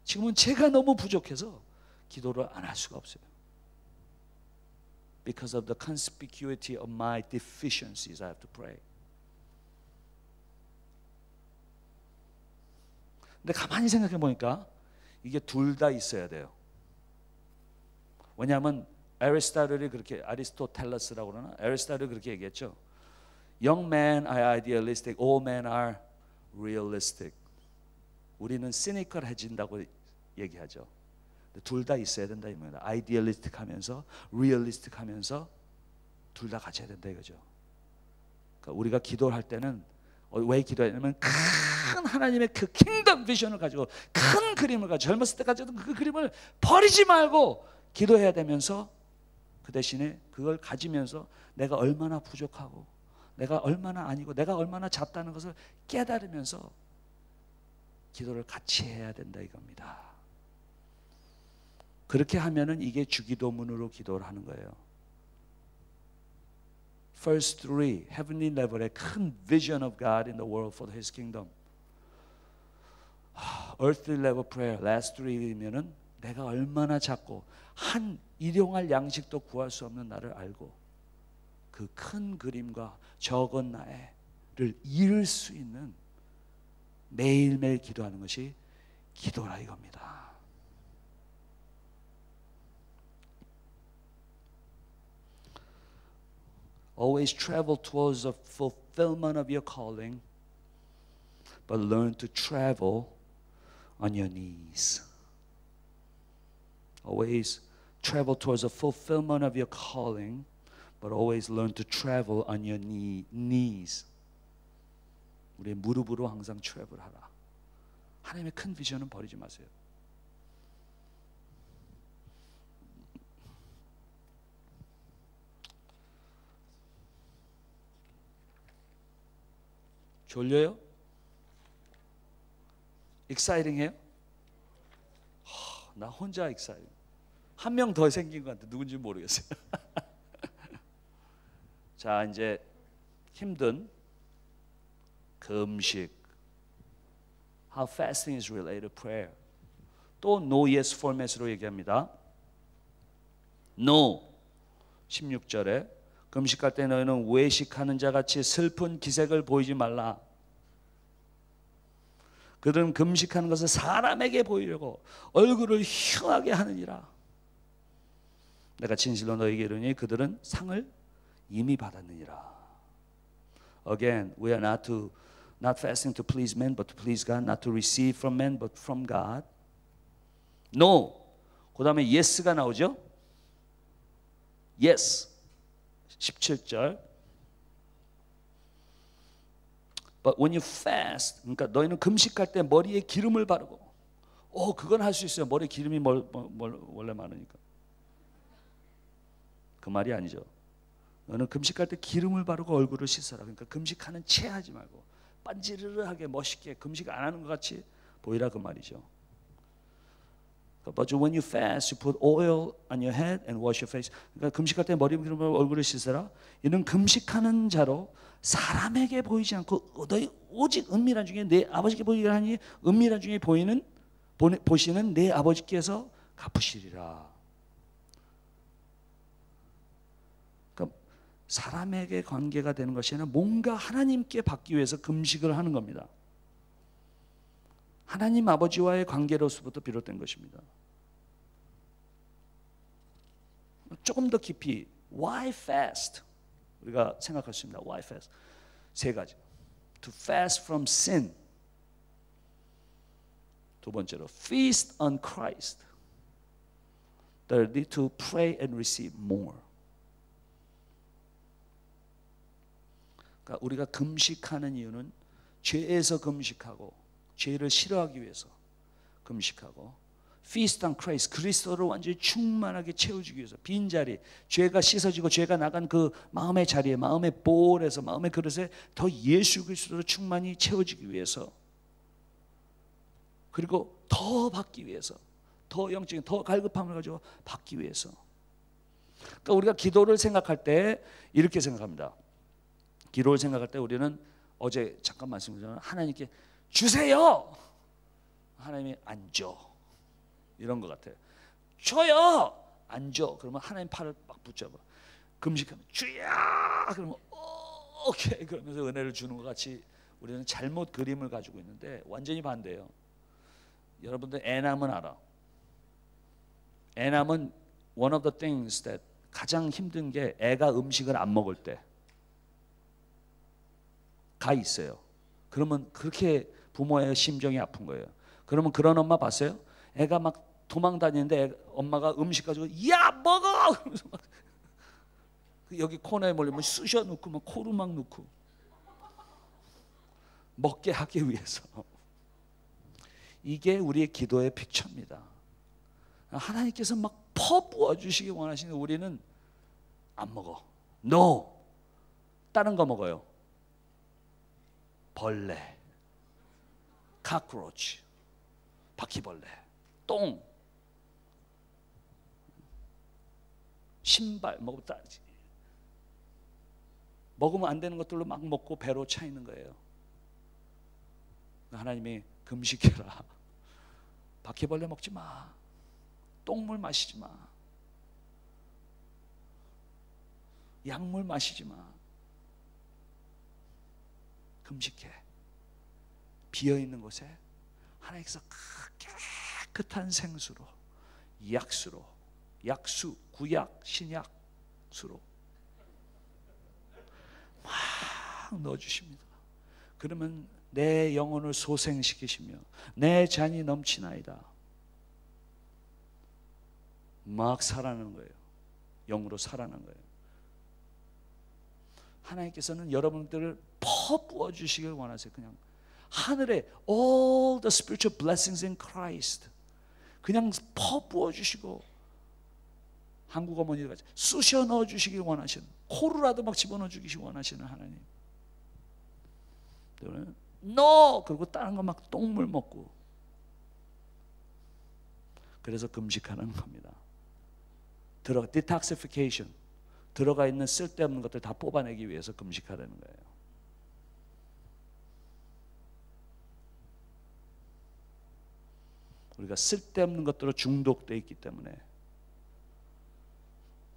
지금은 제가 너무 부족해서 기도를 안 할 수가 없어요. Because of the conspicuity of my deficiencies, I have to pray. 근데 가만히 생각해 보니까 이게 둘 다 있어야 돼요. 왜냐하면 아리스토텔이 그렇게 아리스토텔레스라고 그러나 아리스토텔이 그렇게 얘기했죠. Young men are idealistic, old men are realistic. 우리는 시니컬해진다고 얘기하죠. 둘 다 있어야 된다 이겁니다. 아이디얼리스틱하면서 리얼리스틱하면서 둘 다 같이 해야 된다 이거죠. 그러니까 우리가 기도를 할 때는 왜 기도하냐면 큰 하나님의 그 킹덤 비전을 가지고 큰 그림을 가지고 젊었을 때 가지고 그 그림을 버리지 말고 기도해야 되면서 그 대신에 그걸 가지면서 내가 얼마나 부족하고 내가 얼마나 아니고 내가 얼마나 작다는 것을 깨달으면서 기도를 같이 해야 된다 이겁니다. 그렇게 하면은 이게 주기도문으로 기도를 하는 거예요. First three, heavenly level의 큰 vision of God in the world for His kingdom. Earthly level prayer, last three면은 내가 얼마나 작고 한 일용할 양식도 구할 수 없는 나를 알고 그 큰 그림과 적은 나를 이룰 수 있는 매일매일 기도하는 것이 기도라 이겁니다. Always travel towards the fulfillment of your calling, but learn to travel on your knees. Always travel towards the fulfillment of your calling, but always learn to travel on your knees. 우리의 무릎으로 항상 트래블하라. 하나님의 큰 비전은 버리지 마세요. 졸려요? exciting해요? 나 혼자 exciting. 한 명 더 생긴 것 같아. 누군지 모르겠어요. 자, 이제 힘든 금식. How fasting is related to prayer. 또 no yes format으로 얘기합니다. No. 16절에 금식할 때 너희는 외식하는 자 같이 슬픈 기색을 보이지 말라. 그들은 금식하는 것을 사람에게 보이려고 얼굴을 흉하게 하느니라. 내가 진실로 너희에게 이르니 그들은 상을 이미 받았느니라. Again, we are not fasting to please men, but to please God, not to receive from men, but from God. No. 그 다음에 yes가 나오죠. Yes. 17절. But when you fast, 그러니까 너희는 금식할 때 머리에 기름을 바르고, 그건 할 수 있어요. 머리에 기름이 원래 많으니까. 그 말이 아니죠. 너는 금식할 때 기름을 바르고 얼굴을 씻어라. 그러니까 금식하는 채 하지 말고 반지르르하게 멋있게 금식 안 하는 것 같이 보이라 그 말이죠. But when you fast, you put oil on your head and wash your face. 그러니까 금식할 때 머리 기름으로 얼굴을 씻어라. 이는 금식하는 자로 사람에게 보이지 않고 너희 오직 은밀한 중에 내 아버지께 보이게 하니 은밀한 중에 보시는 내 아버지께서 갚으시리라. 그러니까 사람에게 관계가 되는 것이 아니라 뭔가 하나님께 받기 위해서 금식을 하는 겁니다. 하나님 아버지와의 관계로서부터 비롯된 것입니다. 조금 더 깊이 Why fast? 우리가 생각할 수 있습니다. Why fast? 세 가지. To fast from sin. 두 번째로 Feast on Christ. Thirdly, to pray and receive more. 그러니까 우리가 금식하는 이유는 죄에서 금식하고 죄를 싫어하기 위해서 금식하고 Feast on Christ, 그리스도를 완전히 충만하게 채워주기 위해서 빈자리, 죄가 씻어지고 죄가 나간 그 마음의 자리에, 마음의 볼에서, 마음의 그릇에 더 예수 그리스도로 충만히 채워지기 위해서, 그리고 더 받기 위해서, 더 영적인, 더 갈급함을 가지고 받기 위해서. 그러니까 우리가 기도를 생각할 때 이렇게 생각합니다. 기도를 생각할 때 우리는 어제 잠깐 말씀드렸잖아요. 하나님께 주세요. 하나님이 안 줘. 이런 것 같아요. 줘요. 안 줘. 그러면 하나님 팔을 막 붙잡아. 금식하면 주야. 그러면 오케이. 그러면서 은혜를 주는 것 같이 우리는 잘못 그림을 가지고 있는데 완전히 반대예요. 여러분들 애남은 알아. 애남은 one of the things that 가장 힘든 게 애가 음식을 안 먹을 때 가 있어요. 그러면 그렇게 부모의 심정이 아픈 거예요. 그러면 그런 엄마 봤어요? 애가 막 도망 다니는데 엄마가 음식 가지고 야 먹어! 그러면서 막 여기 코너에 몰리면 쑤셔 넣고 막 코로 막 넣고 먹게 하기 위해서. 이게 우리의 기도의 픽처입니다. 하나님께서 막 퍼부어 주시기 원하시는데 우리는 안 먹어. No. 다른 거 먹어요. 벌레, cockroach, 바퀴벌레, 똥, 신발 먹으면 안 되는 것들로 막 먹고 배로 차 있는 거예요. 하나님이 금식해라. 바퀴벌레 먹지 마. 똥물 마시지 마. 약물 마시지 마. 금식해. 비어있는 곳에 하나님께서 깨끗한 생수로, 약수로, 약수, 구약, 신약 수로 막 넣어주십니다. 그러면 내 영혼을 소생시키시며 내 잔이 넘치나이다. 막 살아나는 거예요. 영으로 살아나는 거예요. 하나님께서는 여러분들을 퍼부어 주시길 원하세요. 그냥 하늘에 all the spiritual blessings in Christ 그냥 퍼부어 주시고, 한국 어머니들 같이 쑤셔 넣어 주시길 원하시는, 코로라도 막 집어넣어 주시길 원하시는 하나님. 너 그리고 다른 거 막 똥물 먹고, 그래서 금식하는 겁니다. detoxification, 들어가 있는 쓸데없는 것들 다 뽑아내기 위해서 금식하라는 거예요. 우리가 쓸데없는 것들로 중독되어 있기 때문에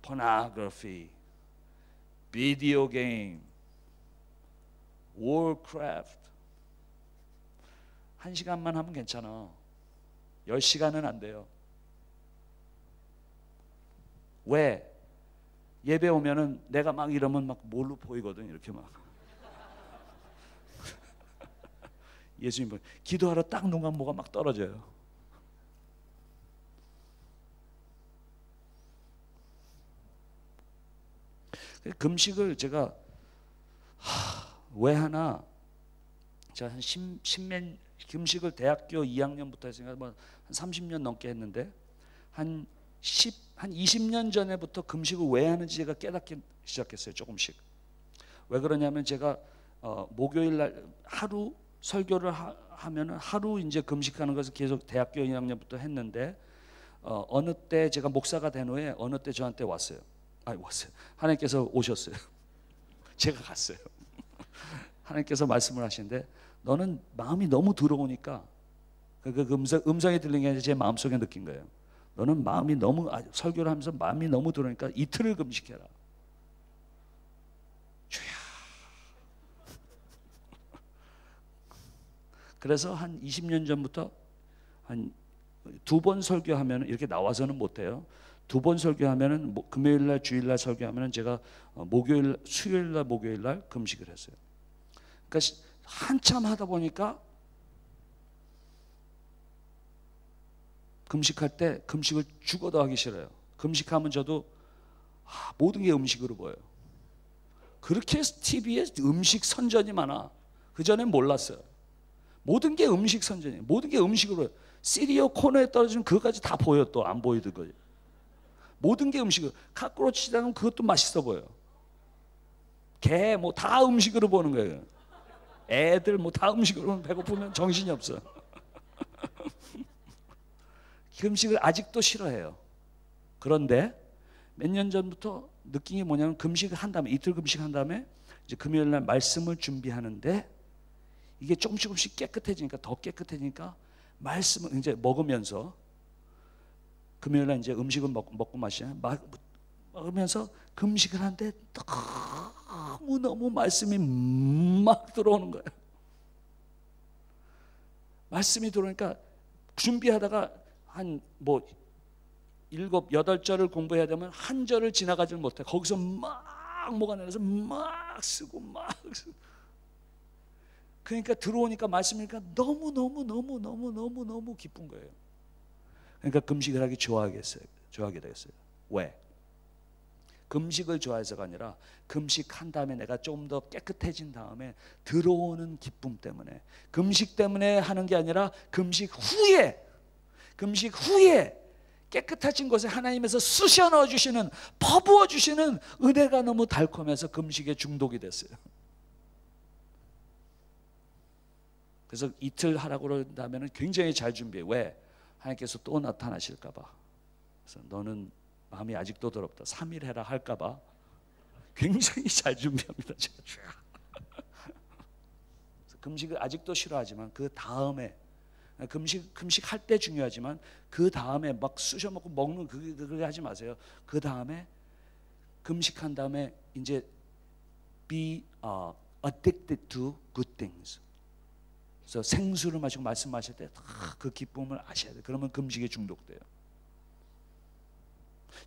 pornography, 비디오 게임, warcraft 1시간만 하면 괜찮아. 10시간은 안 돼요. 왜? 예배 오면은 내가 막 이러면 막 뭘로 보이거든. 이렇게 막 예수님 기도하러 딱 눈 감고 뭐가 막 떨어져요. 금식을 제가 왜 하나, 제가 한 10년 금식을 대학교 2학년부터 했으니까 뭐 한 30년 넘게 했는데 한 20년 전에부터 금식을 왜 하는지 제가 깨닫기 시작했어요. 조금씩. 왜 그러냐면 제가 목요일 날 하루 설교를 하면은 하루 이제 금식하는 것을 계속 대학교 2학년부터 했는데 어느 때 제가 목사가 된 후에 어느 때 저한테 왔어요. 하나님께서 오셨어요. 제가 갔어요. 하나님께서 말씀을 하시는데 너는 마음이 너무 들어오니까 그 음성이 들린 게 아니라 제 마음속에 느낀 거예요. 너는 마음이 너무, 설교를 하면서 마음이 너무 들어오니까 이틀을 금식해라. 주야. 그래서 한 20년 전부터 한 2번 설교하면 이렇게 나와서는 못해요. 2번 설교하면은 금요일 날, 주일 날 설교하면은 제가 수요일 날, 목요일 날 금식을 했어요. 그러니까 한참 하다 보니까 금식할 때 금식을 죽어도 하기 싫어요. 금식하면 저도 모든 게 음식으로 보여요. 그렇게 TV에 음식 선전이 많아. 그전엔 몰랐어요. 모든 게 음식 선전이에요. 모든 게 음식으로. 시리어 코너에 떨어지면 그것까지 다 보여. 또 안 보이던 거예요. 모든 게 음식으로. 카크로치다는 그것도 맛있어 보여. 개 뭐 다 음식으로 보는 거예요. 애들 뭐 다 음식으로 배고프면 정신이 없어. 금식을 아직도 싫어해요. 그런데 몇 년 전부터 느낀 게 뭐냐면 금식을 한 다음에, 이틀 금식한 다음에 이제 금요일 날 말씀을 준비하는데 이게 조금씩 깨끗해지니까, 더 깨끗해지니까 말씀을 이제 먹으면서, 금요일 날 이제 음식을 먹고 마시잖아요. 먹으면서 금식을 하는데 너무 말씀이 막 들어오는 거예요. 말씀이 들어오니까 준비하다가 한 뭐 7, 8절을 공부해야 되면 한 절을 지나가지 못해. 거기서 막 뭐가 내려서 막 쓰고 막 쓰고. 그러니까 들어오니까 말씀이니까 너무 기쁜 거예요. 그러니까 금식을 하기 좋아하게 되겠어요. 왜? 금식을 좋아해서가 아니라 금식한 다음에 내가 좀 더 깨끗해진 다음에 들어오는 기쁨 때문에, 금식 때문에 하는 게 아니라 금식 후에 깨끗해진 곳에 하나님에서 쑤셔 넣어주시는, 퍼부어 주시는 은혜가 너무 달콤해서 금식에 중독이 됐어요. 그래서 이틀 하라고 그런다면 굉장히 잘 준비해. 왜? 하나님께서 또 나타나실까 봐. 그래서 너는 마음이 아직도 더럽다, 3일 해라 할까 봐 굉장히 잘 준비합니다. 금식을 아직도 싫어하지만 그 다음에, 금식할 때 중요하지만 그 다음에 막 쑤셔 먹고 먹는 그게 하지 마세요. 그 다음에 금식한 다음에 이제 be addicted to good things. 그래서 생수를 마시고 말씀하실 때 그 기쁨을 아셔야 돼요. 그러면 금식에 중독돼요.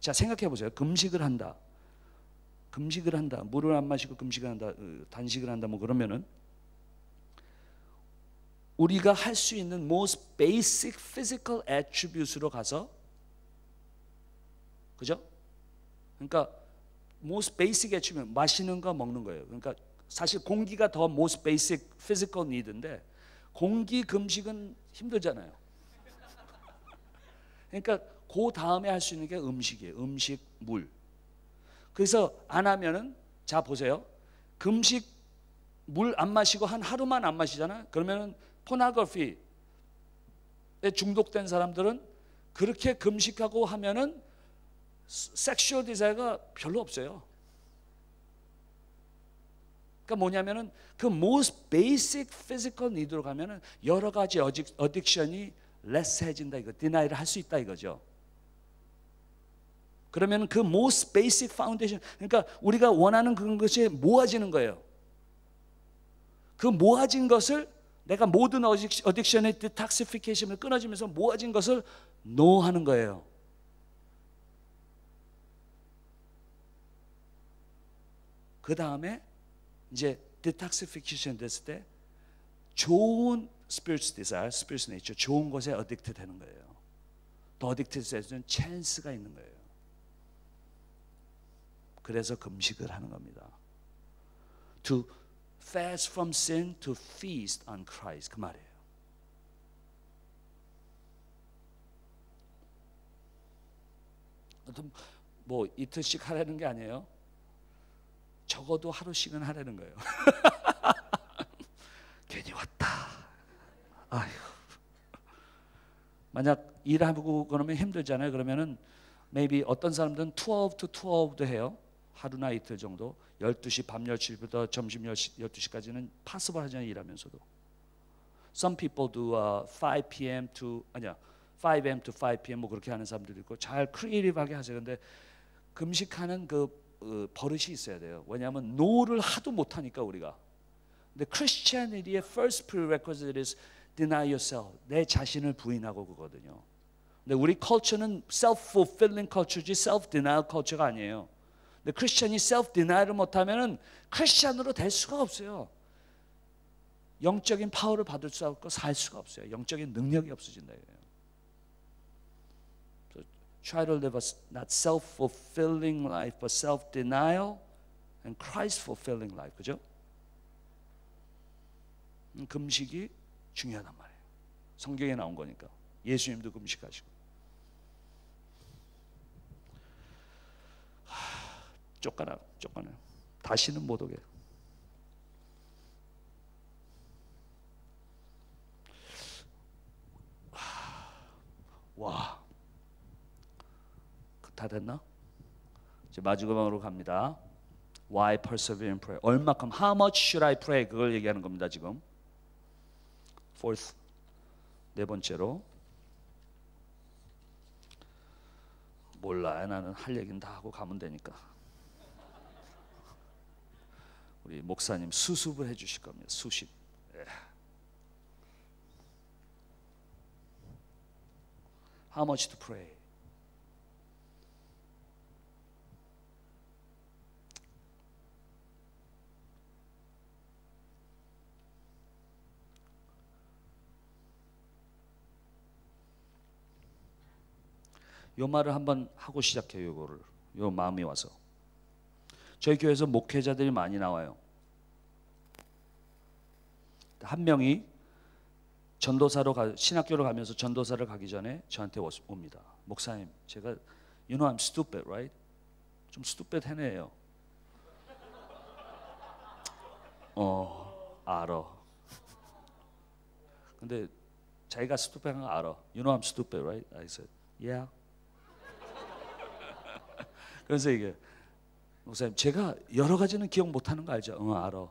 자, 생각해 보세요. 금식을 한다. 물을 안 마시고 금식을 한다. 단식을 한다. 뭐 그러면은 우리가 할 수 있는 most basic physical attribute로 가서, 그죠? 그러니까 most basic attribute, 마시는 거 먹는 거예요. 그러니까 사실 공기가 더 most basic physical need인데 공기 금식은 힘들잖아요. 그러니까 그 다음에 할 수 있는 게 음식이에요. 음식, 물. 그래서 안 하면은, 자 보세요. 금식 물 안 마시고 한 하루만 안 마시잖아요. 그러면은 포노그래피에 중독된 사람들은 그렇게 금식하고 하면은 섹슈얼 디자이어가 별로 없어요. 그러니까 뭐냐면은 그 most basic physical need로 가면은 여러 가지 어딕션이 less해진다 이거, 디나이를 할 수 있다 이거죠. 그러면 그 most basic foundation, 그러니까 우리가 원하는 그런 것이 모아지는 거예요. 그 모아진 것을 내가 모든 어딕션의 디톡시피케이션을 끊어지면서 모아진 것을 노하는 거예요. 그 다음에 이제 디톡시피케이션 됐을 때 좋은 spiritual desire, spiritual nature, 좋은 것에 어딕트 되는 거예요. 더 어딕트 되는 찬스가 있는 거예요. 그래서 금식을 하는 겁니다. To fast from sin to feast on Christ, 그 말이에요. 뭐 이틀씩 하라는 게 아니에요. 적어도 하루씩은 하라는 거예요. 괜히 왔다. 아휴. 만약 일하고 그러면 힘들잖아요. 그러면은 maybe 어떤 사람들은 12 to 12도 해요. 하루나 이틀 정도. 12시 밤 10시부터 점심 12시까지는 possible 하잖아요. 일하면서도. Some people do 5 p.m. to 5 a.m. to 5 p.m. 뭐 그렇게 하는 사람들도 있고 잘 크리에이티브하게 하세요. 근데 금식하는 그 버릇이 있어야 돼요. 왜냐하면 노를 하도 못 하니까 우리가. 근데 Christianity의 first prerequisite is deny yourself. 내 자신을 부인하고 그거든요. 근데 우리 컬처는 self-fulfilling culture지 self-denial culture가 아니에요. 근데 크리스천이 self-denial을 못하면은 크리스천으로 될 수가 없어요. 영적인 파워를 받을 수 없고 살 수가 없어요. 영적인 능력이 없어진다 이거예요. So try to live a not self-fulfilling life, but self-denial and Christ-fulfilling life. 그죠? 금식이 중요하단 말이에요. 성경에 나온 거니까. 예수님도 금식하시고. 쫓겨나요. 다시는 못 오게. 와, 다 됐나? 이제 마지막으로 갑니다. Why persevere in prayer? 얼마큼? How much should I pray? 그걸 얘기하는 겁니다 지금. Fourth, 네 번째로. 몰라, 나는 할 얘기는 다 하고 가면 되니까. 우리 목사님 수습을 해주실 겁니다. 수습. How much to pray? 요 말을 한번 하고 시작해요. 요거를. 요 마음이 와서. 저희 교회에서 목회자들이 많이 나와요. 한 명이 전도사로 신학교로 가면서 전도사를 가기 전에 저한테 옵니다. 목사님, 제가 you know I'm stupid, right? 좀 stupid 해내요. 알아. 근데 자기가 stupid한 거 알아. You know I'm stupid, right? I said, yeah. 그래서 이게 목사님, 제가 여러 가지는 기억 못하는 거 알죠? 알아.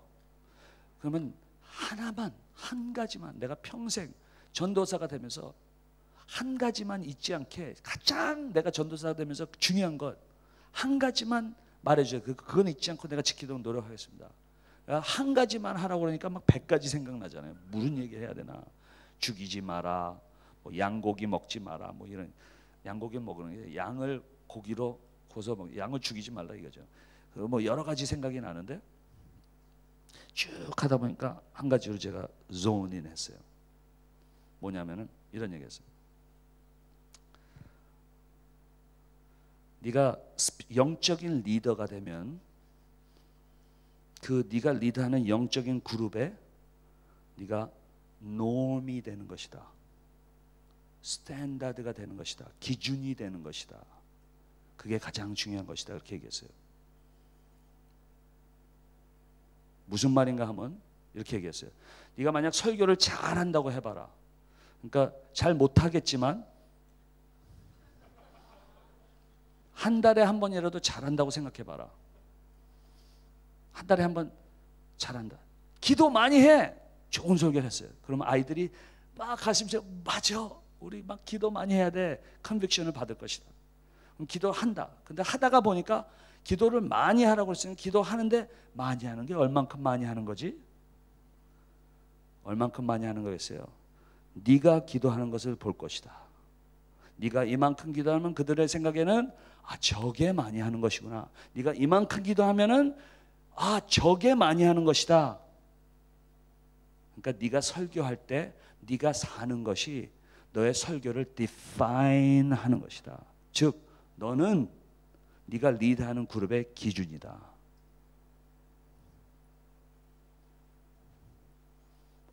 그러면 하나만, 한 가지만 내가 평생 전도사가 되면서 한 가지만 잊지 않게 가장 내가 전도사가 되면서 중요한 것 한 가지만 말해줘요. 그건 잊지 않고 내가 지키도록 노력하겠습니다. 한 가지만 하라고 그러니까 막 100가지 생각나잖아요. 무슨 얘기 해야 되나? 죽이지 마라, 뭐 양고기 먹지 마라, 뭐 이런. 양고기 먹는 게 양을 고기로 고서 먹, 양을 죽이지 말라 이거죠. 뭐 여러 가지 생각이 나는데 쭉 하다 보니까 한 가지로 제가 존인 했어요. 뭐냐면은 이런 얘기했어요. 네가 영적인 리더가 되면 그 네가 리드하는 영적인 그룹에 네가 norm이 되는 것이다. 스탠다드가 되는 것이다. 기준이 되는 것이다. 그게 가장 중요한 것이다. 그렇게 얘기했어요. 무슨 말인가 하면 이렇게 얘기했어요. 네가 만약 설교를 잘한다고 해봐라. 그러니까 잘 못하겠지만 한 달에 한 번이라도 잘한다고 생각해봐라. 한 달에 한 번 잘한다. 기도 많이 해. 좋은 설교를 했어요. 그러면 아이들이 막 가슴에서 맞아. 우리 막 기도 많이 해야 돼. 컨빅션을 받을 것이다. 그럼 기도한다. 근데 하다가 보니까 기도를 많이 하라고 했으면 기도하는데 많이 하는 게 얼만큼 많이 하는 거지? 얼만큼 많이 하는 거였어요. 네가 기도하는 것을 볼 것이다. 네가 이만큼 기도하면 그들의 생각에는 저게 많이 하는 것이구나. 네가 이만큼 기도하면은 저게 많이 하는 것이다. 그러니까 네가 설교할 때 네가 사는 것이 너의 설교를 define 하는 것이다. 즉 너는 네가 리드하는 그룹의 기준이다.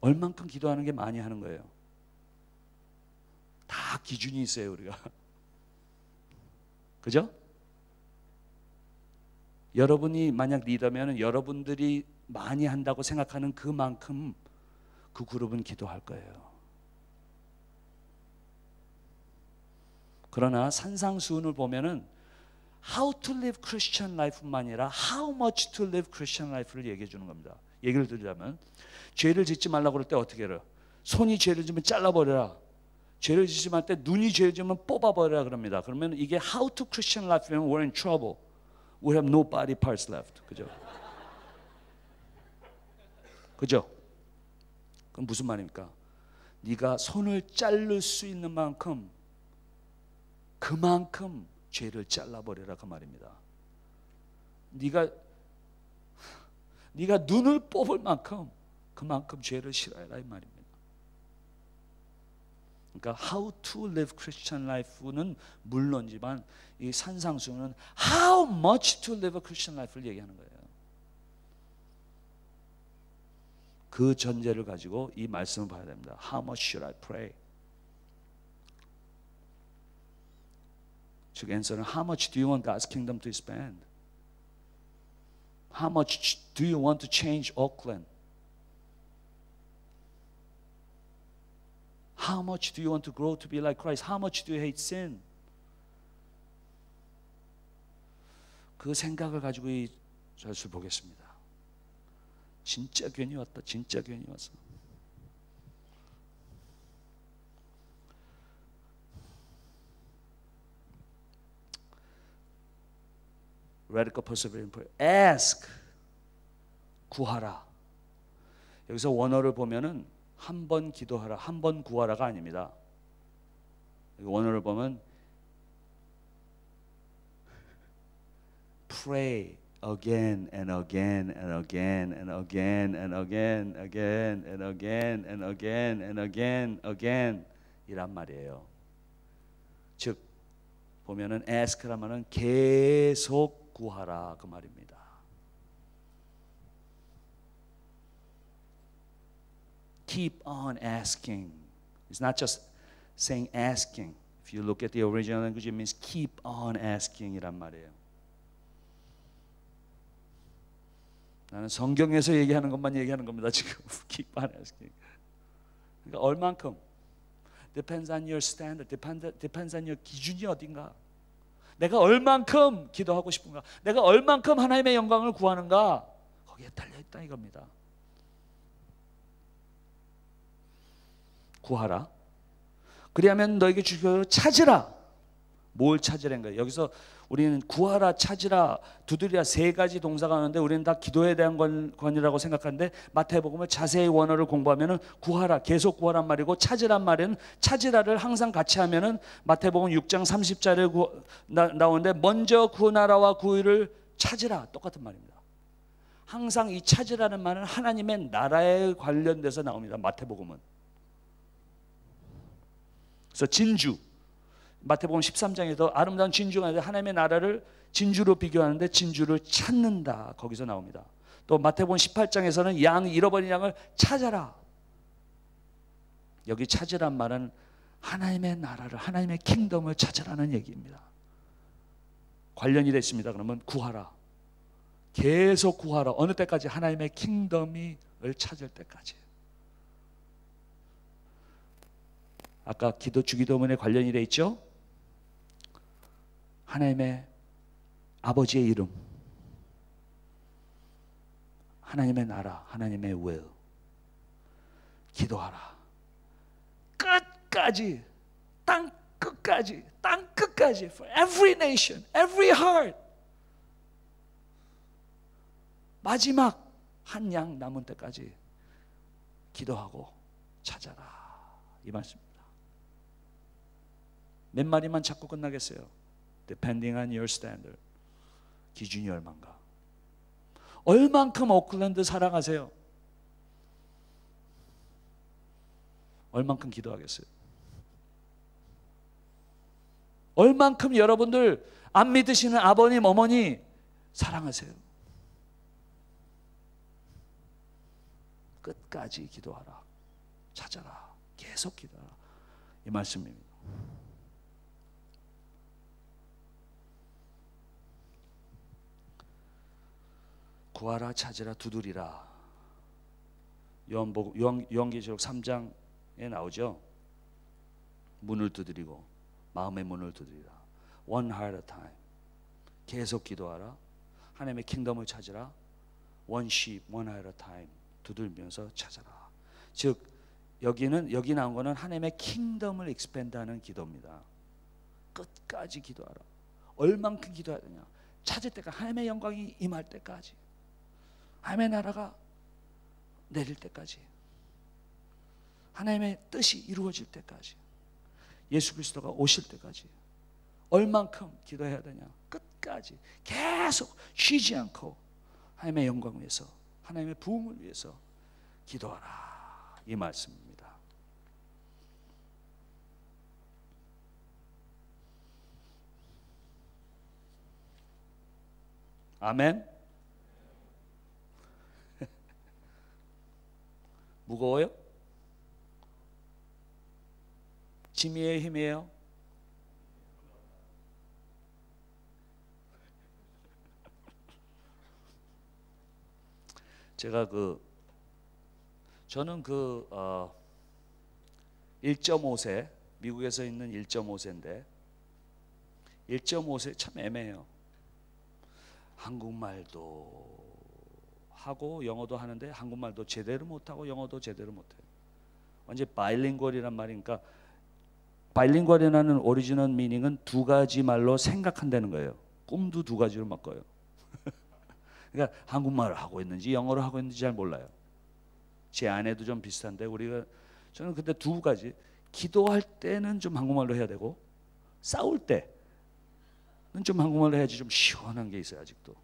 얼만큼 기도하는 게 많이 하는 거예요. 다 기준이 있어요 우리가. 그죠? 여러분이 만약 리더면 여러분들이 많이 한다고 생각하는 그만큼 그 그룹은 기도할 거예요. 그러나 산상수훈을 보면은 how to live Christian life뿐만 아니라 how much to live Christian life를 얘기해 주는 겁니다. 얘기를 드리자면 죄를 짓지 말라고 그럴 때 어떻게 해요? 손이 죄를 지면 잘라버려라. 죄를 짓지 말 때 눈이 죄를 지면 뽑아버려라 그럽니다. 그러면 이게 how to Christian life면 we're in trouble. We have no body parts left. 그죠? 그죠? 그럼 무슨 말입니까? 네가 손을 자를 수 있는 만큼 그만큼 죄를 잘라버려라 그 말입니다. 네가 눈을 뽑을 만큼 그만큼 죄를 싫어해라 이 말입니다. 그러니까 how to live Christian life는 물론이지만 이 산상수는 how much to live a Christian life를 얘기하는 거예요. 그 전제를 가지고 이 말씀을 봐야 됩니다. How much should I pray? 즉 answer는 How much do you want God's kingdom to expand? How much do you want to change Oakland? How much do you want to grow to be like Christ? How much do you hate sin? 그 생각을 가지고 이 절수를 보겠습니다. 진짜 괜히 왔다. 진짜 괜히 왔어. Radical persevering prayer. Ask. 구하라. 여기서 원어를 보면은 한 번 기도하라, 한 번 구하라가 아닙니다. 원어를 보면 pray again and again and again and again and again again and again and again and again again 이란 말이에요. 즉 보면은 ask란 말은 계속 구하라 그 말입니다. Keep on asking. It's not just saying asking. If you look at the original language, it means keep on asking 이란 말이에요. 나는 성경에서 얘기하는 것만 얘기하는 겁니다. 지금 keep on asking. 그러니까 얼만큼 depends on your standard, depends on your 기준이 어딘가. 내가 얼만큼 기도하고 싶은가, 내가 얼만큼 하나님의 영광을 구하는가, 거기에 달려 있다 이겁니다. 구하라. 그리하면 너에게 주시고 찾으라. 뭘 찾으라는 거예요. 여기서 우리는 구하라, 찾으라, 두드리라 세 가지 동사가 나오는데 우리는 다 기도에 대한 권이라고 생각하는데 마태복음을 자세히 원어를 공부하면은 구하라, 계속 구하란 말이고 찾으란 말은 찾으라를 항상 같이 하면은 마태복음 6장 30절에 나오는데 먼저 그 나라와 그 의를 찾으라 똑같은 말입니다. 항상 이 찾으라는 말은 하나님의 나라에 관련돼서 나옵니다. 마태복음은. 그래서 진주 마태복음 13장에서 아름다운 진주가 있는데 하나님의 나라를 진주로 비교하는데 진주를 찾는다 거기서 나옵니다. 또 마태복음 18장에서는 잃어버린 양을 찾아라. 여기 찾으란 말은 하나님의 나라를 하나님의 킹덤을 찾으라는 얘기입니다. 관련이 됐습니다. 그러면 구하라. 계속 구하라. 어느 때까지? 하나님의 킹덤을 찾을 때까지. 아까 주기도문에 관련이 돼 있죠? 하나님의 아버지의 이름, 하나님의 나라, 하나님의 will. 기도하라. 끝까지, 땅 끝까지, 땅 끝까지, for every nation, every heart. 마지막 한 양 남은 때까지 기도하고 찾아라. 이 말씀입니다. 몇 마리만 찾고 끝나겠어요? Depending on your standard. 기준이 얼마인가? 얼만큼 오클랜드 사랑하세요? 얼만큼 기도하겠어요? 얼만큼 여러분들 안 믿으시는 아버님, 어머니 사랑하세요? 끝까지 기도하라. 찾아라. 계속 기도하라. 이 말씀입니다. 구하라, 찾으라, 두드리라. 요한계시록 3장에 나오죠. 문을 두드리고 마음의 문을 두드리라. One heart at a time. 계속 기도하라. 하나님의 킹덤을 찾으라. One sheep, one heart at a time. 두들면서 찾아라. 즉 여기 나온 거는 하나님의 킹덤을 익스펜드하는 기도입니다. 끝까지 기도하라. 얼만큼 기도해야 되냐? 찾을 때까지, 하나님의 영광이 임할 때까지, 하나님의 나라가 내릴 때까지, 하나님의 뜻이 이루어질 때까지, 예수 그리스도가 오실 때까지 얼만큼 기도해야 되냐? 끝까지 계속 쉬지 않고 하나님의 영광을 위해서, 하나님의 부흥을 위해서 기도하라. 이 말씀입니다. 아멘. 무거워요? 짐이에요, 힘이에요? 제가 저는 1.5세, 미국에서 있는 1.5세인데 1.5세 참 애매해요. 한국말도 하고 영어도 하는데 한국말도 제대로 못하고 영어도 제대로 못해요. 완전 바이링구얼이란 말이니까, 바이링구얼이라는 오리지널 미닝은 두 가지 말로 생각한다는 거예요. 꿈도 두 가지로 막 꿔요. 그러니까 한국말을 하고 있는지 영어를 하고 있는지 잘 몰라요. 제 아내도 좀 비슷한데 저는 그때 두 가지, 기도할 때는 좀 한국말로 해야 되고 싸울 때는 좀 한국말로 해야지 좀 시원한 게 있어요. 아직도.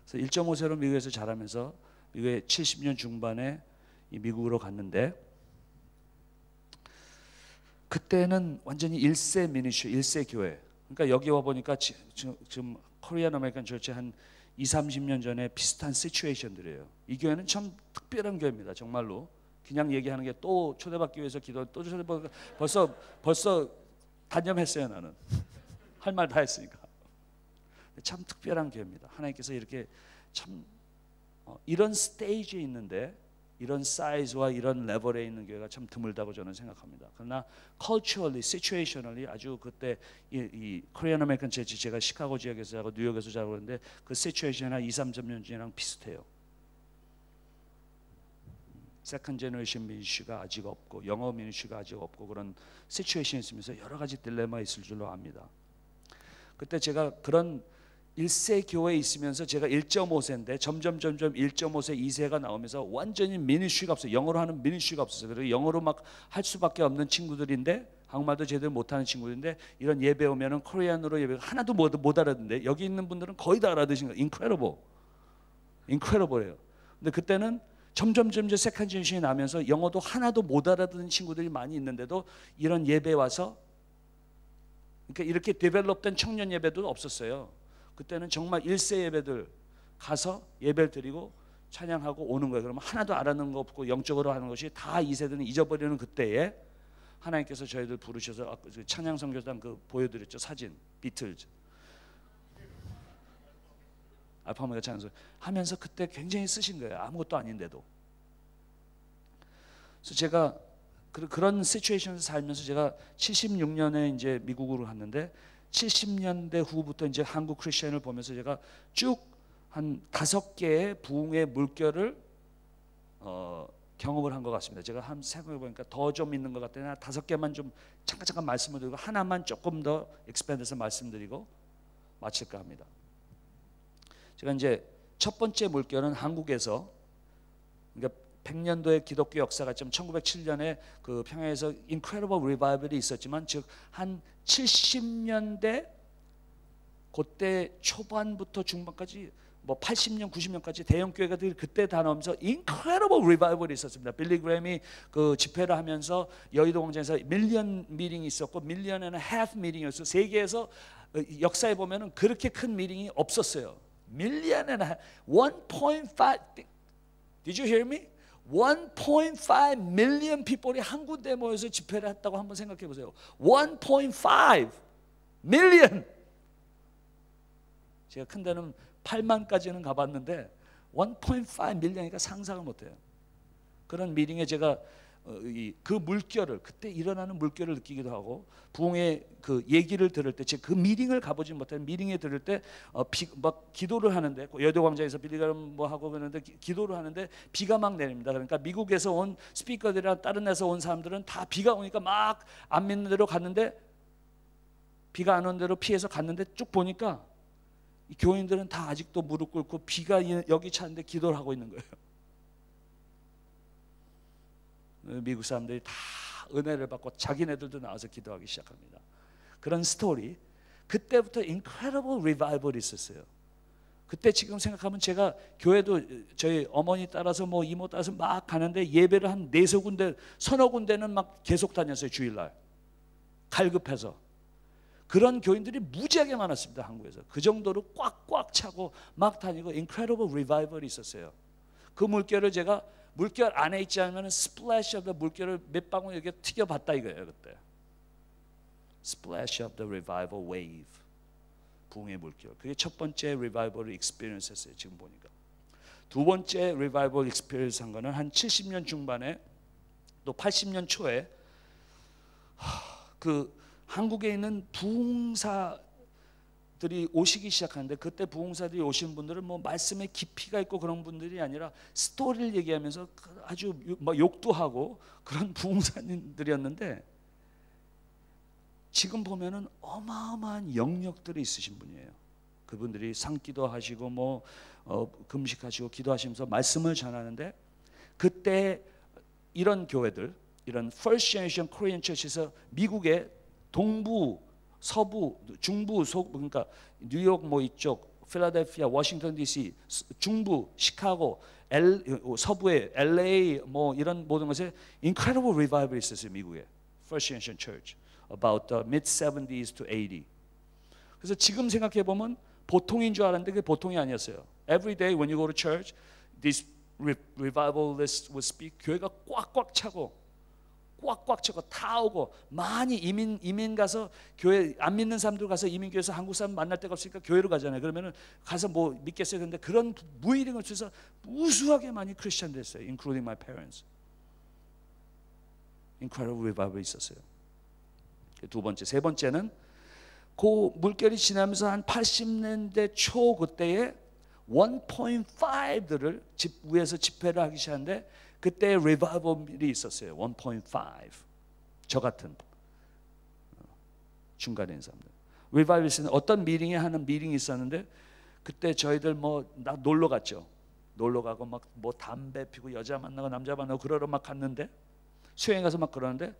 그래서 1.5세로 미국에서 자라면서 미국의 70년 중반에 미국으로 갔는데, 그때는 완전히 1세 미니스트리, 1세 교회. 그러니까 여기 와 보니까 지금 코리안 아메리칸 처치 한 20-30년 전에 비슷한 시츄에이션들이에요. 이 교회는 참 특별한 교회입니다. 정말로. 그냥 얘기하는 게 또 초대받기 위해서 기도, 또 초대받기, 벌써 단념했어요. 나는 할 말 다 했으니까. 참 특별한 교회입니다. 하나님께서 이렇게 참 이런 스테이지에 있는데, 이런 사이즈와 이런 레벨에 있는 교회가 참 드물다고 저는 생각합니다. 그러나 culturally, situationally 아주 그때 이 코리안 아메리칸 처치, 제가 시카고 지역에서 자고 뉴욕에서 자고 그러는데 그 시츄에이션이 한 2-3년 전이랑 비슷해요. 세컨 제너레이션 미니스트리가 아직 없고 영어 미니스트리가 아직 없고 그런 시츄에이션이 있으면서 여러 가지 딜레마가 있을 줄로 압니다. 그때 제가 그런 1세 교회에 있으면서 제가 1.5세인데 점점 1.5세, 2세가 나오면서 완전히 미니스트리가 없어요. 영어로 하는 미니스트리가 없었어요. 그리고 영어로 막 할 수밖에 없는 친구들인데 한국말도 제대로 못하는 친구들인데 이런 예배 오면은 코리안으로 예배 하나도 못 알아듣는데 여기 있는 분들은 거의 다 알아듣신 거예요. 인크레더블해요. 근데 그때는 점점 세컨 제너레이션이 나면서 영어도 하나도 못 알아듣는 친구들이 많이 있는데도 이런 예배 와서 그러니까 이렇게 데벨롭된 청년 예배도 없었어요. 그때는 정말 1세 예배들 가서 예배를 드리고 찬양하고 오는 거예요. 그러면 하나도 알아듣는 거 없고 영적으로 하는 것이 다 2세들은 잊어버리는 그때에 하나님께서 저희들 부르셔서 찬양 선교단 그 보여드렸죠. 사진 비틀즈 알파 오메가 찬양 선교 하면서 그때 굉장히 쓰신 거예요. 아무것도 아닌데도. 그래서 제가 그런 시츄에이션에서 살면서 제가 76년에 이제 미국으로 갔는데 70년대 후부터 이제 한국 크리스천을 보면서 제가 쭉 한 5개의 부흥의 물결을 경험을 한 것 같습니다. 제가 한 생각해 보니까 더 좀 있는 것 같아요. 5개만 좀 잠깐 말씀을 드리고 하나만 조금 더 익스펜드해서 말씀드리고 마칠까 합니다. 제가 이제 첫 번째 물결은 한국에서 그러니까 100년도의 기독교 역사가 좀 1907년에 그 평양에서 incredible revival이 있었지만 즉 한 70년대 그때 초반부터 중반까지 뭐 80년 90년까지 대형 교회가들이 그때 다 나오면서 incredible revival이 있었습니다. 빌리 그램이 그 집회를 하면서 여의도 광장에서 밀리언 미팅이 있었고 밀리언 앤 half 미팅이었어요. 세계에서 역사에 보면은 그렇게 큰 미팅이 없었어요. 밀리언 앤 1.5 Did you hear me? 1.5 million people이 한 군데 모여서 집회를 했다고 한번 생각해 보세요. 1.5 million. 제가 큰 데는 8만까지는 가봤는데 1.5 million이니까 상상을 못해요. 그런 미팅에 제가 그 물결을 그때 일어나는 물결을 느끼기도 하고 부흥의 그 얘기를 들을 때 그 미팅을 가보지 못한 미팅에 들을 때 막 기도를 하는데 여의도 광장에서 빌리가 뭐 하고 그러는데 기도를 하는데 비가 막 내립니다. 그러니까 미국에서 온 스피커들이랑 다른 데서 온 사람들은 다 비가 오니까 막 안 믿는 대로 갔는데 비가 안 온 대로 피해서 갔는데 쭉 보니까 이 교인들은 다 아직도 무릎 꿇고 비가 여기 차는데 기도를 하고 있는 거예요. 미국 사람들이 다 은혜를 받고 자기네들도 나와서 기도하기 시작합니다. 그런 스토리. 그때부터 incredible revival이 있었어요. 그때 지금 생각하면 제가 교회도 저희 어머니 따라서 뭐 이모 따라서 막 가는데 예배를 한 4군데 서너 군데는 막 계속 다녔어요. 주일날 갈급해서. 그런 교인들이 무지하게 많았습니다. 한국에서. 그 정도로 꽉꽉 차고 막 다니고 incredible revival이 있었어요. 그 물결을 제가 물결 안에 있지 않으면 splash of the 물결을 몇 방울 이렇게 튀겨봤다 이거예요. 그때 splash of the revival wave, 부흥의 물결. 그게 첫 번째 revival을 experience 했어요. 지금 보니까. 두 번째 revival experience 한 거는 한 70년 중반에 또 80년 초에 그 한국에 있는 부흥사들이 오시기 시작하는데 그때 부흥사들이 오신 분들은 뭐 말씀에 깊이가 있고 그런 분들이 아니라 스토리를 얘기하면서 아주 막 욕도 하고 그런 부흥사님들이었는데 지금 보면은 어마어마한 영역들이 있으신 분이에요. 그분들이 상기도 하시고 뭐 금식하시고 기도하시면서 말씀을 전하는데 그때 이런 교회들 이런 First Generation Korean Church에서 미국의 동부, 서부, 중부, 그러니까 뉴욕 뭐 이쪽, 필라델피아, 워싱턴 D.C., 중부, 시카고, 서부의 LA 뭐 이런 모든 것에 incredible revival이 있었어요. 미국에 First Generation Church about the mid 70s to 80. 그래서 지금 생각해 보면 보통인 줄 알았는데 그게 보통이 아니었어요. Every day when you go to church, this revivalist would speak. 교회가 꽉꽉 차고. 꽉꽉 차고 다 오고 많이 이민 가서 교회 안 믿는 사람들 가서 이민교회에서 한국 사람 만날 데가 없으니까 교회로 가잖아요. 그러면은 가서 뭐 믿겠어요. 근데 그런 무이링을 통해서 우수하게 많이 크리스천 됐어요. Including my parents. Incredible revival 있었어요. 두 번째, 세 번째는 그 물결이 지나면서 한 80년대 초 그때에 1.5들을 집 위에서 집회를 하기 시작하는데 그때 리바이벌이 있었어요. 1.5 저 같은 중간에 있는 사람들 리바이벌이 있었는데 어떤 미팅에 하는 미팅이 있었는데 그때 저희들 뭐 나 놀러 갔죠. 놀러 가고 막 뭐 담배 피고 여자 만나고 남자 만나고 그러러 막 갔는데 수영에 가서 막 그러는데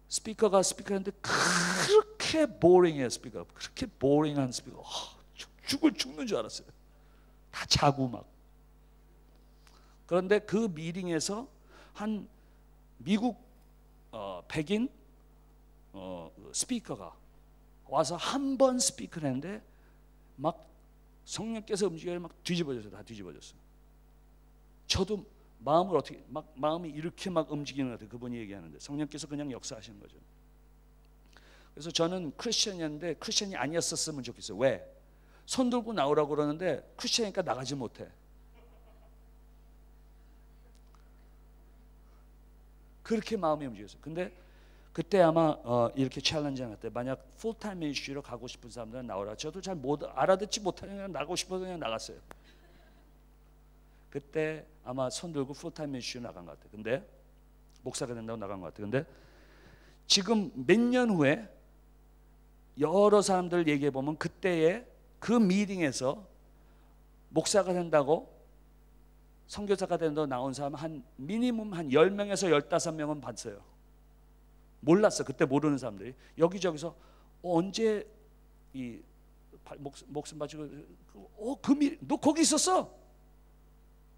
스피커가 스피커인데 그렇게 보링해요. 스피커 그렇게 보링한 스피커. 죽는 줄 알았어요. 다 자고 막. 그런데 그 미팅에서 한 미국 백인 스피커가 와서 한 번 스피커를 했는데 막 성령께서 움직여서 막 뒤집어졌어요. 다 뒤집어졌어요. 저도 마음을 어떻게 막 마음이 이렇게 막 움직이는 것 같아요. 그분이 얘기하는데 성령께서 그냥 역사하시는 거죠. 그래서 저는 크리스천이었는데 크리스천이 아니었었으면 좋겠어요. 왜? 손 들고 나오라고 그러는데 크리스천이니까 나가지 못해. 그렇게 마음이 움직였어요. 근데 그때 아마 이렇게 챌린지 하나 때 만약 풀타임 미니스트리로 가고 싶은 사람들은 나오라. 저도 잘 못 알아듣지 못하니까 나가고 싶어서 그냥 나갔어요. 그때 아마 손 들고 풀타임 미니스트리로 나간 것 같아요. 근데 목사가 된다고 나간 것 같아요. 근데 지금 몇 년 후에 여러 사람들 얘기해 보면 그때의 그 미팅에서 목사가 된다고 선교사가 된다고 나온 사람 한 미니멈 한 10명에서 15명은 봤어요. 몰랐어. 그때 모르는 사람들이 여기저기서 언제 이 목숨 바치고 너 거기 있었어?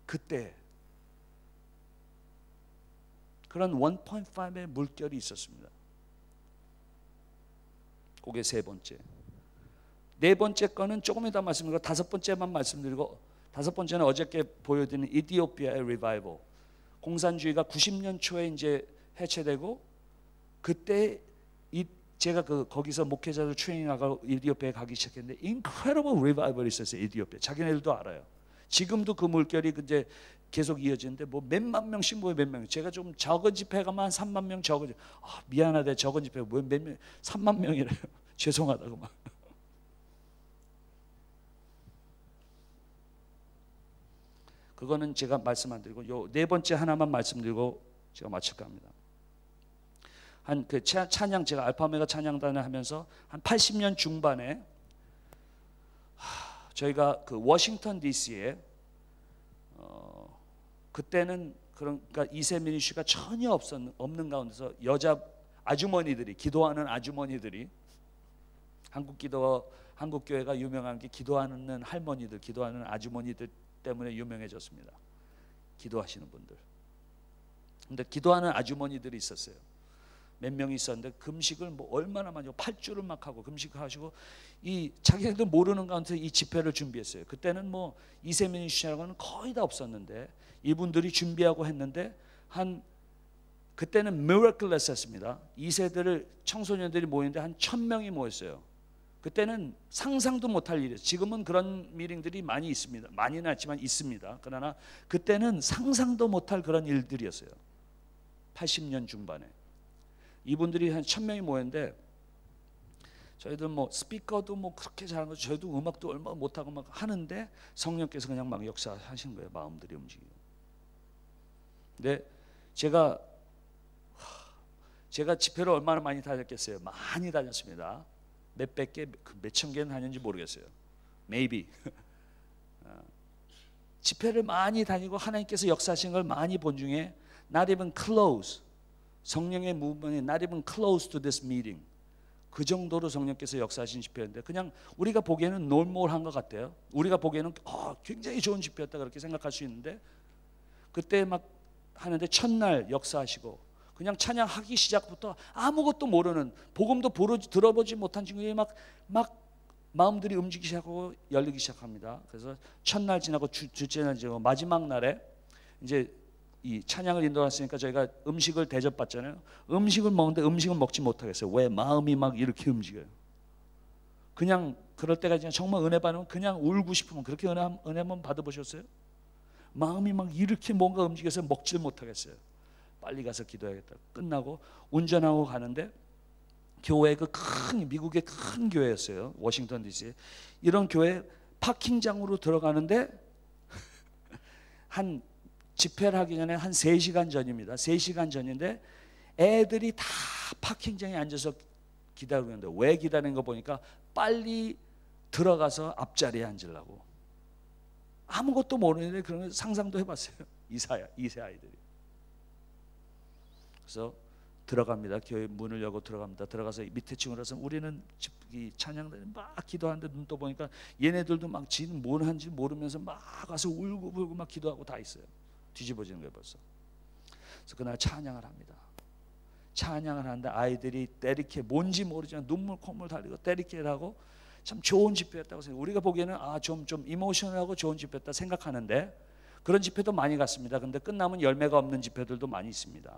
그때 그런 1.5의 물결이 있었습니다. 그게 세 번째. 네 번째 거는 조금 이따 말씀드리고 다섯 번째만 말씀드리고 다섯 번째는 어저께 보여드린 이티오피아의 리바이벌. 공산주의가 90년 초에 이제 해체되고 그때 제가 거기서 목회자들 트레이닝하고 이티오피아에 가기 시작했는데 incredible revival이 있었어요. 이티오피아. 자기네들도 알아요. 지금도 그 물결이 이제 계속 이어지는데 뭐 몇만 명씩 뭐 몇 명. 제가 좀 적은 집회 가면 한 3만 명 적은. 미안하다 적은 집회 뭐 몇 명 3만 명이래요. 죄송하다고 막. 그거는 제가 말씀 안 드리고 요 네 번째 하나만 말씀드리고 제가 마칠까 합니다. 한 그 찬양 제가 알파메가 찬양단을 하면서 한 80년 중반에 저희가 그 워싱턴 DC에 그때는 그러니까 이세 미니스트리가 전혀 없는 가운데서 여자 아주머니들이 기도하는 아주머니들이 한국 교회가 유명한 게 기도하는 할머니들, 기도하는 아주머니들 때문에 유명해졌습니다. 기도하시는 분들. 근데 기도하는 아주머니들이 있었어요. 몇 명이 있었는데 금식을 뭐 얼마나 많이 8주를 막 하고 금식하시고 이 자기네들 모르는 가운데 이 집회를 준비했어요. 그때는 뭐 이세민 씨라고는 거의 다 없었는데 이분들이 준비하고 했는데 그때는 miraculous였습니다. 2세들을 청소년들이 모이는데 한 1000명이 모였어요. 그때는 상상도 못할 일이었어요. 지금은 그런 미팅들이 많이 있습니다. 많이는 않지만 있습니다. 그러나 그때는 상상도 못할 그런 일들이었어요. 80년 중반에 이분들이 한 1000명이 모였는데 저희들 뭐 스피커도 뭐 그렇게 잘하는 거죠. 저희도 음악도 얼마 못하고 막 하는데 성령께서 그냥 막 역사하신 거예요. 마음들이 움직이고. 근데 제가 집회를 얼마나 많이 다녔겠어요. 많이 다녔습니다. 몇백 개, 몇천 개는 다녔는지 모르겠어요. Maybe. 집회를 많이 다니고 하나님께서 역사하신 걸 많이 본 중에 not even close. 성령의 무분이 not even close to this meeting. 그 정도로 성령께서 역사하신 집회인데 그냥 우리가 보기에는 놀몰한 것 같아요. 우리가 보기에는 굉장히 좋은 집회였다 그렇게 생각할 수 있는데 그때 막 하는데 첫날 역사하시고 그냥 찬양하기 시작부터 아무것도 모르는 복음도 들어보지 못한 친구들이 막 마음들이 움직이기 시작하고 열리기 시작합니다. 그래서 첫날 지나고 둘째 날 지나고 마지막 날에 이제 이 찬양을 인도했으니까 저희가 음식을 대접받잖아요. 음식을 먹는데 음식을 먹지 못하겠어요. 왜? 마음이 막 이렇게 움직여요. 그냥 그럴 때가 그냥 정말 은혜 받으면 그냥 울고 싶으면 그렇게 은혜 한번 받아보셨어요? 마음이 막 이렇게 뭔가 움직여서 먹질 못하겠어요. 빨리 가서 기도해야겠다. 끝나고 운전하고 가는데 교회 미국의 큰 교회였어요. 워싱턴 DC. 이런 교회 파킹장으로 들어가는데 한 집회를 하기 전에 한 3시간 전입니다. 3시간 전인데 애들이 다 파킹장에 앉아서 기다리고 있는데, 왜 기다리는 거 보니까 빨리 들어가서 앞자리에 앉으려고. 아무것도 모르는데 그런 상상도 해봤어요. 이세 아이들이. 그래서 들어갑니다. 교회 문을 열고 들어갑니다. 들어가서 밑에 층으로 가서 우리는 찬양들 막 기도하는데, 눈 떠 보니까 얘네들도 막 지는 뭘 하는지 모르면서 막 가서 울고 막 기도하고 다 있어요. 뒤집어지는 거예요 벌써. 그래서 그날 찬양을 합니다. 찬양을 하는데 아이들이 때리게, 뭔지 모르지만 눈물 콧물 달리고 때리게 하고, 참 좋은 집회였다고 생각해요. 우리가 보기에는 좀 이모셔널하고 좋은 집회였다 생각하는데, 그런 집회도 많이 갔습니다. 근데 끝나면 열매가 없는 집회들도 많이 있습니다.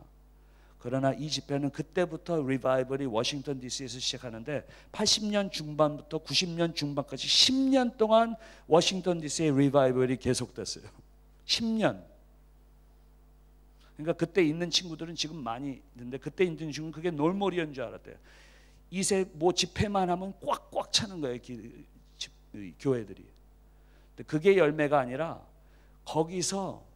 그러나 이 집회는 그때부터 리바이벌이 워싱턴 DC에서 시작하는데 80년 중반부터 90년 중반까지 10년 동안 워싱턴 DC의 리바이벌이 계속됐어요. 10년. 그러니까 그때 있는 친구들은 지금 많이 있는데, 그때 있는 친구는 그게 놀머리인 줄 알았대요. 이세 뭐 집회만 하면 꽉꽉 차는 거예요, 교회들이. 근데 그게 열매가 아니라 거기서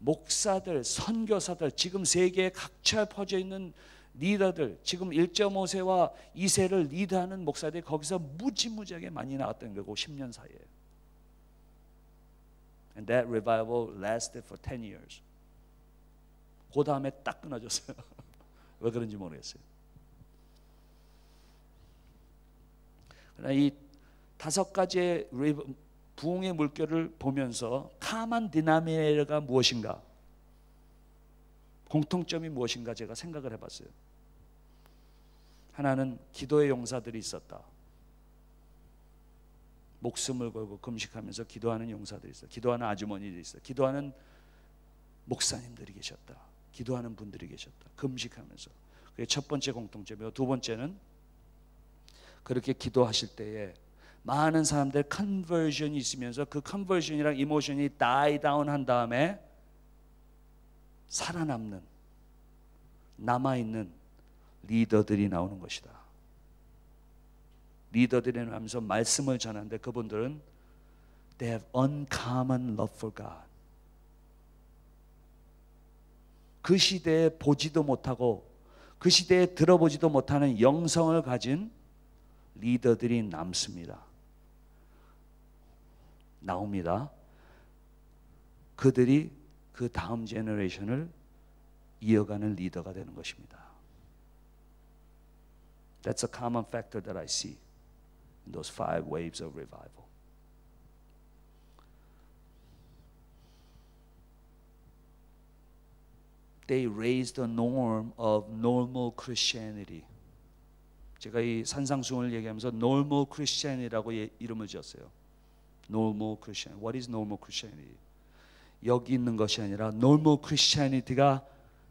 목사들, 선교사들, 지금 세계에 각처에 퍼져 있는 리더들, 지금 1.5세와 2세를 리드하는 목사들이 거기서 무지무지하게 많이 나왔던 거고, 10년 사이에. And that revival lasted for 10 years. 그 다음에 딱 끊어졌어요. 왜 그런지 모르겠어요. 그러나 이 5가지의 부흥의 물결을 보면서 common denominator가 무엇인가, 공통점이 무엇인가 제가 생각을 해봤어요. 하나는 기도의 용사들이 있었다. 목숨을 걸고 금식하면서 기도하는 용사들이 있었다. 기도하는 아주머니들이 있었다. 기도하는 목사님들이 계셨다. 기도하는 분들이 계셨다. 금식하면서. 그게 첫 번째 공통점이고, 두 번째는 그렇게 기도하실 때에 많은 사람들 컨버전이 있으면서 그 컨버전이랑 이모션이 die down 한 다음에 살아남는, 남아있는 리더들이 나오는 것이다. 리더들이 나오면서 말씀을 전하는데, 그분들은 they have uncommon love for God. 그 시대에 보지도 못하고 그 시대에 들어보지도 못하는 영성을 가진 리더들이 나옵니다. 그들이 그 다음 제너레이션을 이어가는 리더가 되는 것입니다. That's a common factor that I see in those 5 waves of revival. They raised the norm of normal Christianity. 제가 이 산상수훈을 얘기하면서 normal Christianity라고 이름을 지었어요. Normal Christian. What is normal Christianity? 여기 있는 것이 아니라 normal Christianity가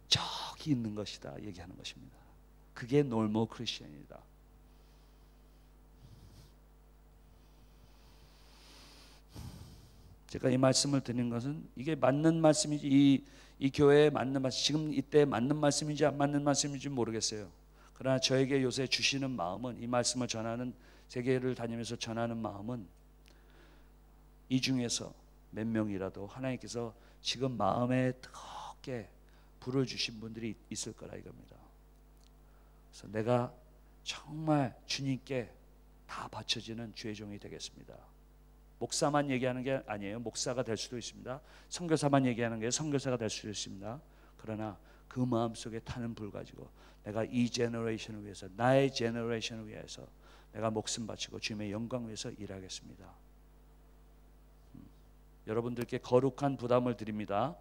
저기 있는 것이다 얘기하는 것입니다. 그게 normal Christianity다. 제가 이 말씀을 드린 것은 이게 맞는 말씀이지, 이 교회에 맞는 말씀, 지금 이때 맞는 말씀인지 안 맞는 말씀인지 모르겠어요. 그러나 저에게 요새 주시는 마음은, 이 말씀을 전하는, 세계를 다니면서 전하는 마음은, 이 중에서 몇 명이라도 하나님께서 지금 마음에 뜨겁게 불을 주신 분들이 있을 거라 이겁니다. 그래서 내가 정말 주님께 다 바쳐지는 주의 종이 되겠습니다. 목사만 얘기하는 게 아니에요. 목사가 될 수도 있습니다. 선교사만 얘기하는 게 선교사가 될 수도 있습니다. 그러나 그 마음속에 타는 불 가지고 내가 이 제너레이션을 위해서, 나의 제너레이션을 위해서 내가 목숨 바치고 주님의 영광 위해서 일하겠습니다. 여러분들께 거룩한 부담을 드립니다.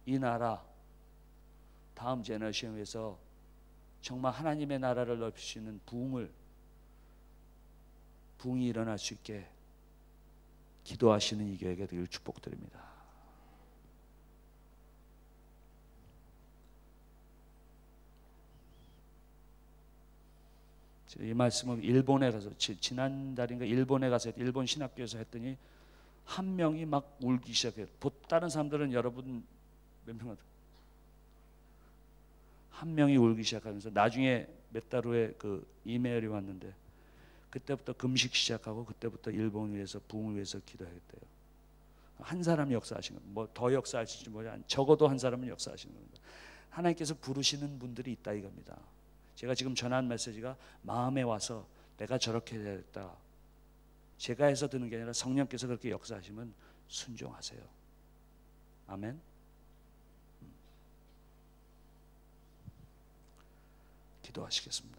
이 나라 다음 제너레이션을 위해서 정말 하나님의 나라를 넓힐 수 있는 부흥이 일어날 수 있게 기도하시는 이 교회가 되길 축복드립니다. 이 말씀을 일본에 가서, 지난달인가 일본에 가서 일본 신학교에서 했더니 한 명이 막 울기 시작해요. 다른 사람들은 여러분 몇 명, 한 명이 울기 시작하면서 나중에 몇 달 후에 그 이메일이 왔는데, 그때부터 금식 시작하고 그때부터 일본을 위해서, 부흥을 위해서 기도하겠대요. 한 사람이 역사하시는 겁니다. 뭐 더 역사하실지 모르지만 적어도 한 사람은 역사하시는 겁니다. 하나님께서 부르시는 분들이 있다 이겁니다. 제가 지금 전한 메시지가 마음에 와서 내가 저렇게 되었다, 제가 해서 드는 게 아니라 성령께서 그렇게 역사하시면 순종하세요. 아멘. 기도하시겠습니다.